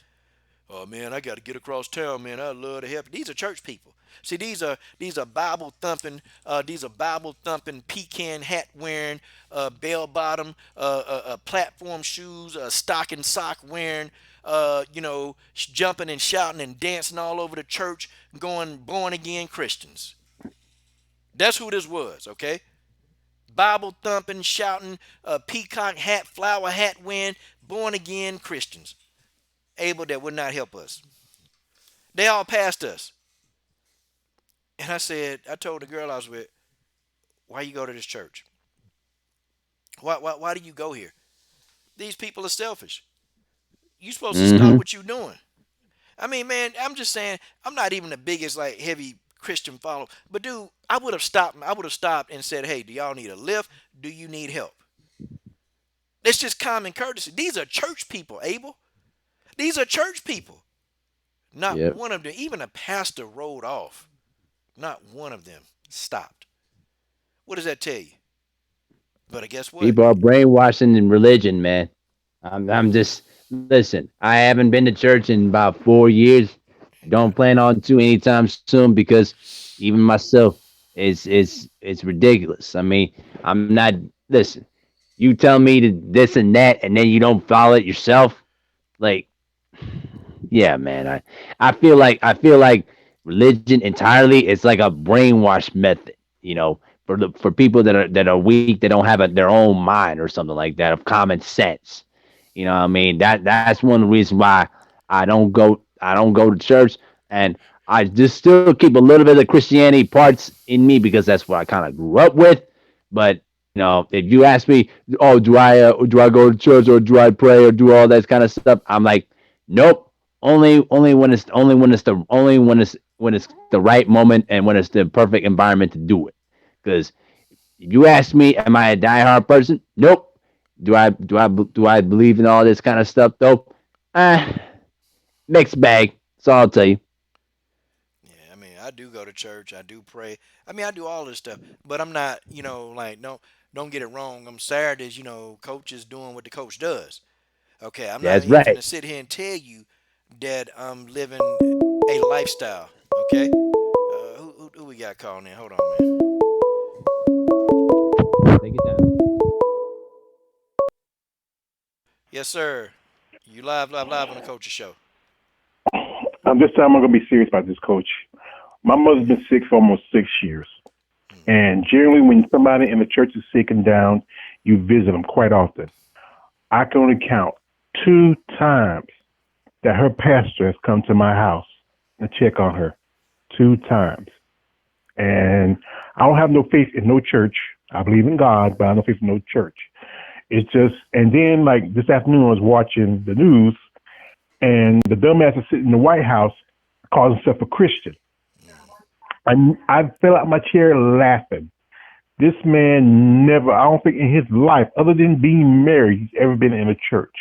"Oh man, I got to get across town, man. I'd love to help." These are church people. See, these are Bible thumping, pecan hat wearing, bell bottom, platform shoes, stocking sock wearing, jumping and shouting and dancing all over the church, going born again Christians. That's who this was, okay? Bible thumping, shouting, peacock hat, flower hat wearing, born again Christians. Able that would not help us. They all passed us. And I told the girl I was with, "Why you go to this church? Why do you go here? These people are selfish. You supposed to stop what you doing." I mean, man, I'm just saying, I'm not even the biggest heavy Christian follower, but dude, I would have stopped. And said, "Hey, do y'all need a lift? Do you need help?" It's just common courtesy. These are church people, Abel. These are church people. Not one of them, even a pastor rolled off. Not one of them stopped. What does that tell you? But I guess what? People are brainwashing in religion, man. I'm just listen. I haven't been to church in about 4 years. Don't plan on to anytime soon because even myself, it's ridiculous. I mean, I'm not. Listen, you tell me to this and that, and then you don't follow it yourself. Like, yeah, man. I feel like religion entirely is like a brainwash method. For people that are weak, that don't have their own mind or something like that of common sense. What I mean, that's one of the reasons why I don't go to church, and I just still keep a little bit of Christianity parts in me because that's what I kind of grew up with. But if you ask me, oh, do I go to church or do I pray or do all that kind of stuff? I'm like, nope. Only when it's the right moment and when it's the perfect environment to do it. Because if you ask me, am I a diehard person? Nope. Do I believe in all this kind of stuff though? Mixed bag. That's all I'll tell you. Yeah, I mean, I do go to church. I do pray. I mean, I do all this stuff. But I'm not, no, don't get it wrong. I'm Saturdays, coach is doing what the coach does. Okay, I'm not That's even right. finna sit here and tell you that I'm living a lifestyle. Okay, who we got calling in? Hold on, man. Take it down. Yes, sir. You live on the coach's show. This time I'm gonna be serious about this, coach. My mother's been sick for almost 6 years, and generally, when somebody in the church is sick and down, you visit them quite often. I can only count 2 times that her pastor has come to my house and check on her. 2 times, and I don't have no faith in no church. I believe in God, but I have no faith in no church. It's just, and then like this afternoon, I was watching the news, and the dumbass is sitting in the White House, calls himself a Christian. I fell out my chair laughing. This man never, I don't think in his life, other than being married, he's ever been in a church.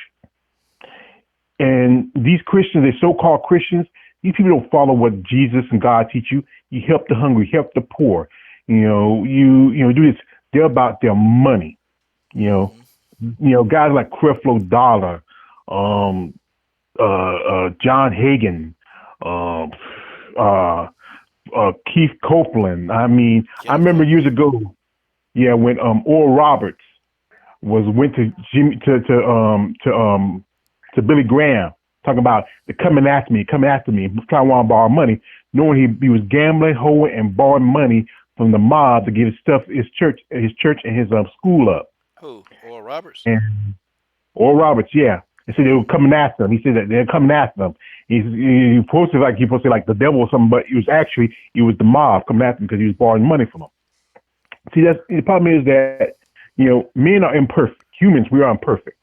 And these Christians, they so-called Christians, these people don't follow what Jesus and God teach you. You help the hungry, help the poor. You do this. They're about their money. Guys like Creflo Dollar, John Hagen, Keith Copeland. I mean, I remember years ago. Yeah, when Oral Roberts went to Billy Graham talking about the coming after me, trying to want to borrow money, knowing he was gambling, hoeing, and borrowing money from the mob to get his church and his school up. Who? Oral Roberts? And Oral Roberts, yeah. He said they were coming after him. He said that they're coming after him. He posted like the devil or something, but it was the mob coming after him because he was borrowing money from them. See, the problem is that, men are imperfect. Humans, we are imperfect.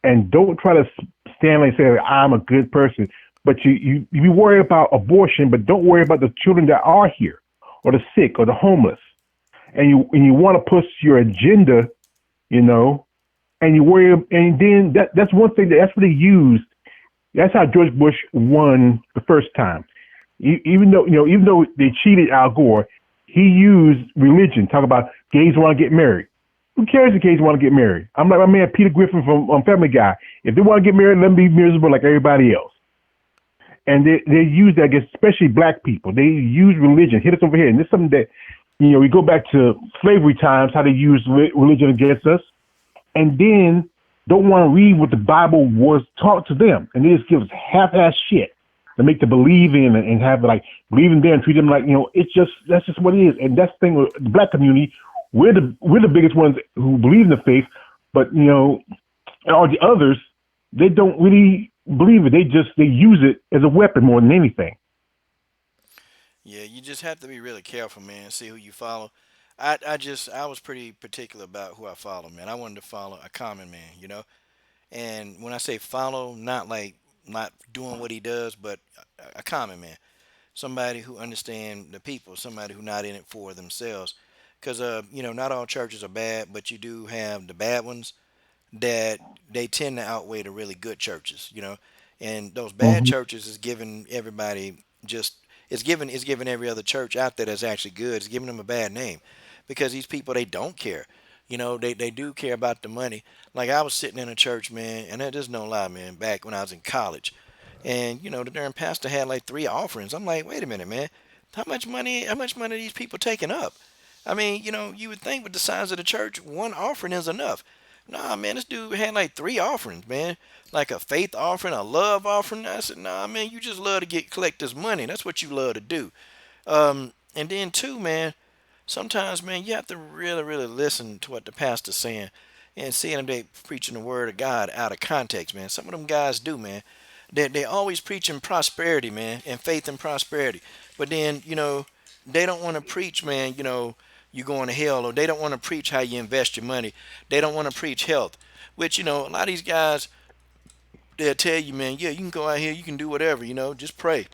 And don't try to stand and say, I'm a good person. But you worry about abortion, but don't worry about the children that are here, or the sick, or the homeless. And you want to push your agenda, and you worry, and then that's one thing that's what they used. That's how George Bush won the first time. Even though they cheated Al Gore, he used religion. Talk about gays want to get married. Who cares if gays want to get married? I'm like my man Peter Griffin from Family Guy. If they want to get married, let them be miserable like everybody else. And they use that against especially black people. They use religion. Hit us over here. And this is something that, we go back to slavery times, how they use religion against us. And then don't want to read what the Bible was taught to them. And they just give us half-ass shit to make them believe in and have believe in there and treat them like, that's just what it is. And that's the thing with the black community. We're the biggest ones who believe in the faith, but all the others, they don't really believe it. They use it as a weapon more than anything. Yeah, you just have to be really careful, man. See who you follow. I was pretty particular about who I follow, man. I wanted to follow a common man, And when I say follow, not doing what he does, but a common man, somebody who understands the people, somebody who not in it for themselves. Because not all churches are bad, but you do have the bad ones that they tend to outweigh the really good churches, And those bad churches is giving everybody it's giving every other church out there that's actually good. It's giving them a bad name because these people, they don't care. They do care about the money. Like I was sitting in a church, man, and there's no lie, man, back when I was in college. And, the darn pastor had like 3 offerings. I'm like, wait a minute, man. How much money are these people taking up? I mean, you would think with the size of the church, 1 offering is enough. Nah, man, this dude had like 3 offerings, man. Like a faith offering, a love offering. I said, nah, man, you just love to collect this money. That's what you love to do. And then 2, man, sometimes, man, you have to really, really listen to what the pastor's saying and seeing them they preaching the word of God out of context, man. Some of them guys do, man. They always preaching prosperity, man, and faith and prosperity. But then, they don't want to preach, man, you going to hell, or they don't want to preach how you invest your money. They don't want to preach health, which, a lot of these guys, they'll tell you, man, yeah, you can go out here, you can do whatever, just pray.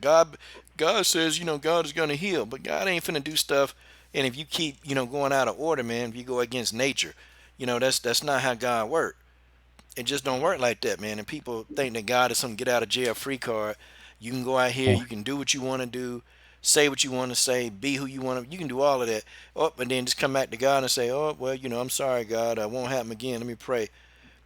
God says, God is going to heal, but God ain't finna do stuff. And if you keep, going out of order, man, if you go against nature, that's not how God works. It just don't work like that, man. And people think that God is some get out of jail free card. You can go out here, you can do what you want to do, say what you want to say, be who you want to. You can do all of that. And then just come back to God and say, I'm sorry, God. I won't happen again. Let me pray.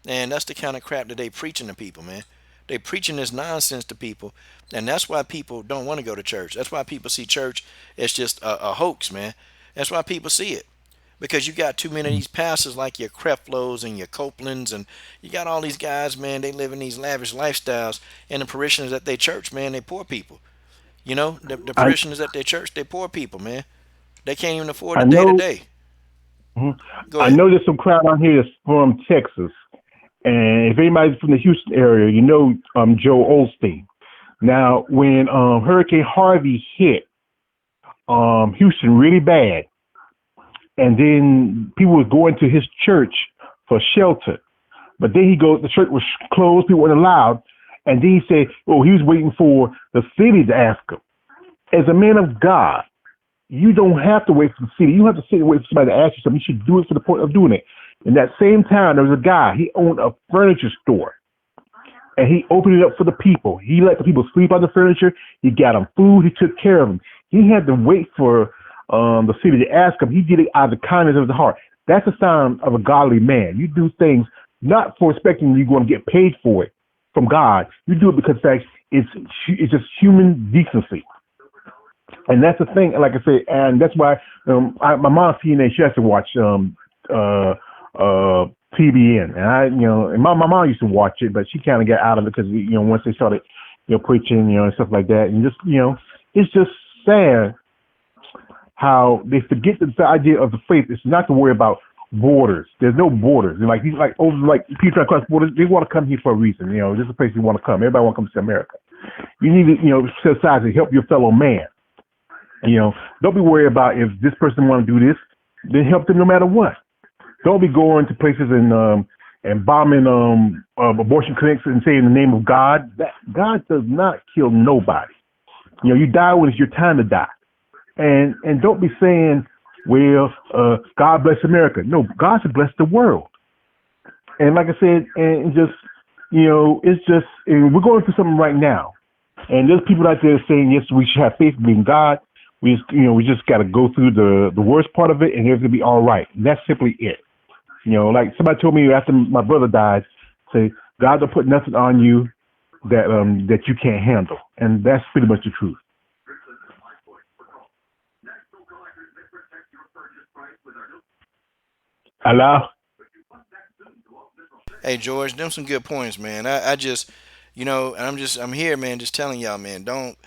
And that's the kind of crap that they preaching to people, man. They preaching this nonsense to people. And that's why people don't want to go to church. That's why people see church as just a hoax, man. That's why people see it. Because you got too many of these pastors like your Creflos and your Copelands, and you got all these guys, man, they live in these lavish lifestyles, and the parishioners at their church, man, they poor people. The parishioners at their church, they poor people, man. They can't even afford the day-to-day. I know there's some crowd on here that's from Texas, and if anybody's from the Houston area, Joe Osteen. Now, when Hurricane Harvey hit Houston really bad, and then people were going to his church for shelter. But then the church was closed, people weren't allowed. And then he said, he was waiting for the city to ask him. As a man of God, you don't have to wait for the city. You don't have to sit and wait for somebody to ask you something. You should do it for the point of doing it. In that same time, there was a guy, he owned a furniture store. And he opened it up for the people. He let the people sleep on the furniture. He got them food. He took care of them. He had to wait for the city to ask him. He did it out of the kindness of his heart. That's a sign of a godly man. You do things not for expecting you're going to get paid for it from God. You do it because it's just human decency. And that's the thing, like I say, and that's why my mom's TNA. She has to watch TBN, and and my mom used to watch it, but she kind of got out of it because once they started preaching, and stuff like that, and just it's just sad how they forget the idea of the faith is not to worry about borders. There's no borders. And like people trying to cross borders, they want to come here for a reason. This is a place you want to come. Everybody want to come to America. You need to set aside to help your fellow man. Don't be worried about if this person want to do this, then help them no matter what. Don't be going to places and bombing abortion clinics and saying in the name of God. That God does not kill nobody. You die when it's your time to die. And don't be saying, well, God bless America. No, God should bless the world. And like I said, and just it's just and we're going through something right now. And there's people out there saying, yes, we should have faith in God. We just got to go through the worst part of it, and everything will be all right. And that's simply it. Like somebody told me after my brother died, say, God don't put nothing on you that you can't handle. And that's pretty much the truth. Hello? Hey George, them some good points, man. I just, and I'm here, man, just telling y'all, man, don't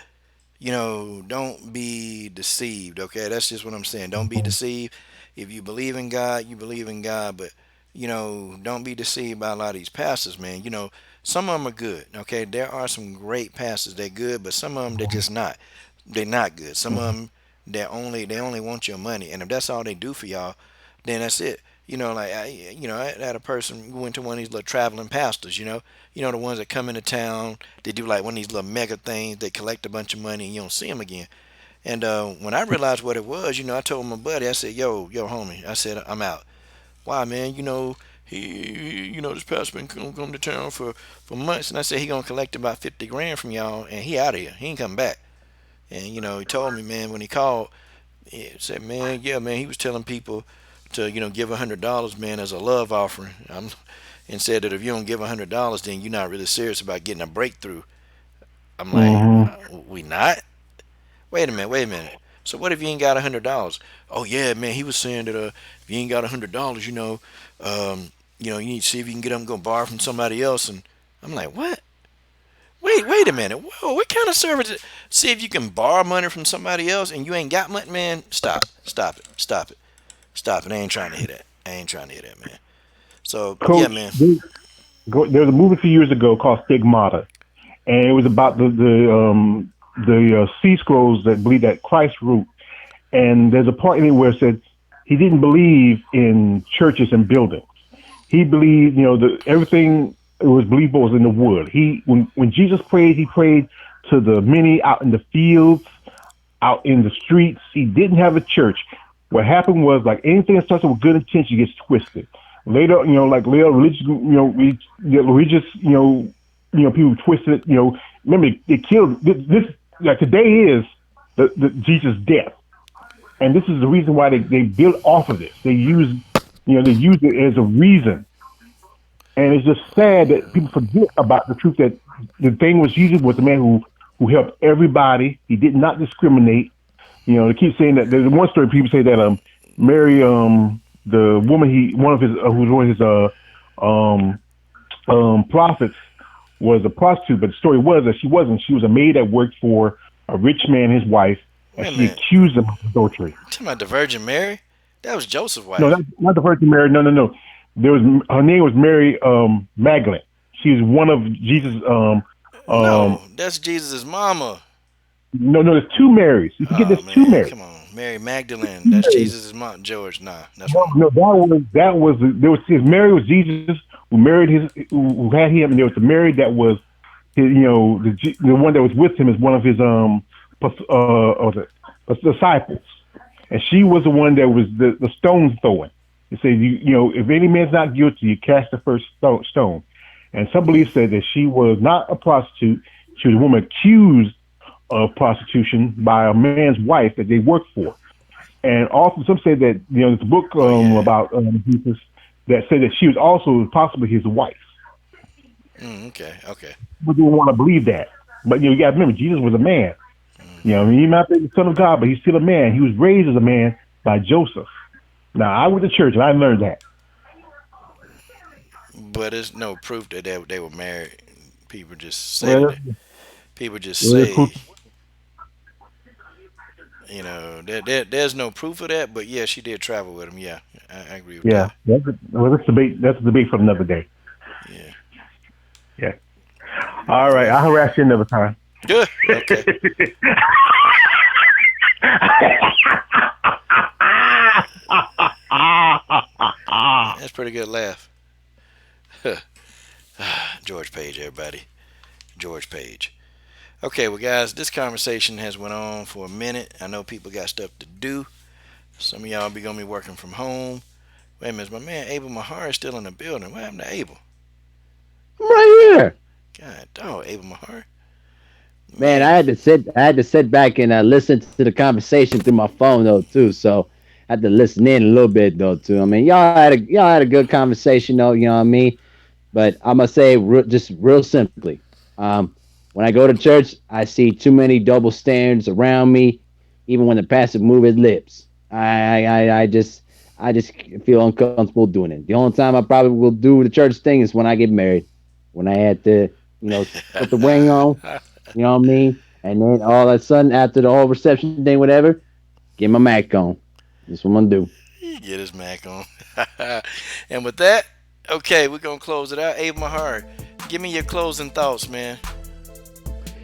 be deceived, okay? That's just what I'm saying. Don't be deceived. If you believe in God, you believe in God, but don't be deceived by a lot of these pastors, man. Some of them are good, okay? There are some great pastors. They're good, but some of them they're just not. They're not good. Some of them they only want your money, and if that's all they do for y'all, then that's it. I had a person who went to one of these little traveling pastors, the ones that come into town, they do like one of these little mega things, they collect a bunch of money and you don't see them again. And when I realized what it was, I told my buddy, I said, yo, homie, I said, I'm out. Why, man? This pastor been come to town for months, and I said he gonna collect about 50 grand from y'all, and he out of here. He ain't coming back. And he told me, man, when he called, he said, man, yeah, man, he was telling people to give $100, man, as a love offering. And said that if you don't give $100, then you're not really serious about getting a breakthrough. I'm like, we not? Wait a minute. So what if you ain't got $100? Oh yeah, man, he was saying that if you ain't got $100, you need to see if you can get them go borrow from somebody else. And I'm like, what? Wait a minute. Whoa, what kind of service? See if you can borrow money from somebody else and you ain't got money, man. Stop it. I ain't trying to hear that, man. So, Coach, yeah, man. There was a movie a few years ago called Stigmata, and it was about the sea scrolls that believe that Christ wrote. And there's a part in it where it said he didn't believe in churches and buildings. He believed, everything it was believable was in the wood. When Jesus prayed, he prayed to the many out in the fields, out in the streets. He didn't have a church. What happened was, like anything that starts with good intention gets twisted. Later, religious, people twisted it. Remember they killed this. Like today is the Jesus' death, and this is the reason why they built off of this. They use it as a reason, and it's just sad that people forget about the truth that the thing was Jesus was the man who helped everybody. He did not discriminate. They keep saying that. There's one story people say that Mary, the woman who's one of his prophets, was a prostitute, but the story was that she wasn't. She was a maid that worked for a rich man, his wife, and she accused him of adultery. You talking about the Virgin Mary? That was Joseph's wife. No, not the Virgin Mary. No. Her name was Mary Magdalene. She was one of Jesus. No, that's Jesus' mama. No, there's two Marys. You forget there's two Marys. Come on, Mary Magdalene. That's Jesus' mom. George, nah, that's wrong. No, there was Mary was Jesus who married who had him, and there was the Mary that was his, the one that was with him is one of his disciples, and she was the one that was the stone throwing. It said, if any man's not guilty, you cast the first stone. And some believe said that she was not a prostitute; she was a woman accused of prostitution by a man's wife that they worked for. And also some say that, there's a book about Jesus that said that she was also possibly his wife. Okay. But you don't want to believe that. But you got to remember, Jesus was a man. You know, he might be the son of God, but he's still a man. He was raised as a man by Joseph. Now, I went to church and I learned that. But there's no proof that they were married. People just say Well, that. People just well, say, proof- you know, there's no proof of that. But yeah, she did travel with him. Yeah, I agree with yeah, that. that's a debate for another day. Yeah. Yeah. All right, I'll harass you another time. Good. Okay. That's a pretty good laugh. George Page, everybody. George Page. Okay, well, guys, this conversation has went on for a minute. I know people got stuff to do. Some of y'all be gonna be working from home. Wait a minute, is my man Abel Mahar is still in the building. What happened to Abel? I'm right here. God, dog, Abel Mahar. Man, I had to sit back and listen to the conversation through my phone though too. So I had to listen in a little bit though too. I mean, y'all had a good conversation though. You know what I mean? But I'm gonna say just real simply, when I go to church, I see too many double standards around me. Even when the pastor moves his lips, I just feel uncomfortable doing it. The only time I probably will do the church thing is when I get married, when I had to, put the ring on. You know what I mean? And then all of a sudden, after the whole reception thing, whatever, get my Mac on. That's what I'm gonna do. Get his Mac on. And with that, okay, we're gonna close it out. Abel Mahar, give me your closing thoughts, man.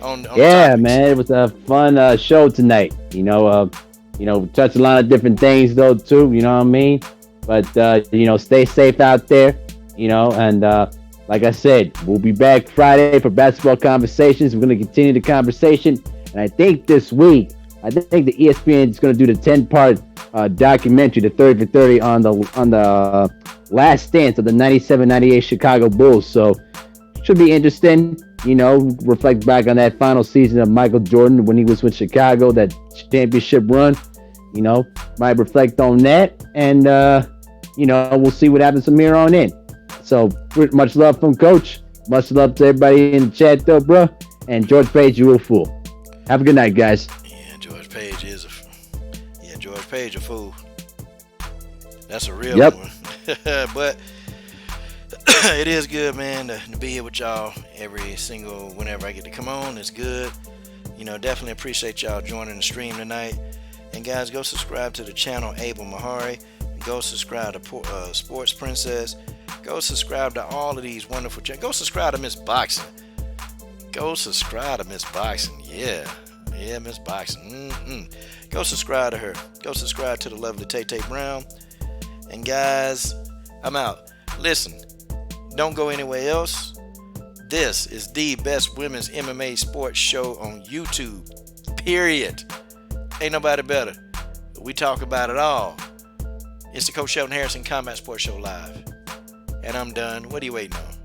On Yeah, topics. man, it was a fun show tonight. We touched a lot of different things though too. You know what I mean? But stay safe out there. And like I said, we'll be back Friday for basketball conversations. We're going to continue the conversation. And I think this week, the ESPN is going to do the 10-part documentary, the 30 for 30, on the last stance of the 97-98 Chicago Bulls. So should be interesting. Reflect back on that final season of Michael Jordan when he was with Chicago, that championship run. Might reflect on that. And, we'll see what happens from here on in. So, much love from Coach. Much love to everybody in the chat, though, bro. And George Page, you a fool. Have a good night, guys. Yeah, George Page a fool. That's a real one. But it is good, man, to be here with y'all whenever I get to come on. It's good. Definitely appreciate y'all joining the stream tonight. And guys, go subscribe to the channel Abel Mahari. Go subscribe to Sports Princess. Go subscribe to all of these wonderful channels. Go subscribe to Miss Boxing. Yeah, Miss Boxing. Go subscribe to her. Go subscribe to the lovely Tay Brown. And guys, I'm out. Listen, don't go anywhere else. This is the best women's MMA sports show on YouTube. Period. Ain't nobody better. We talk about it all. It's the Coach Sheldon Harrison Combat Sports Show Live. And I'm done. What are you waiting on?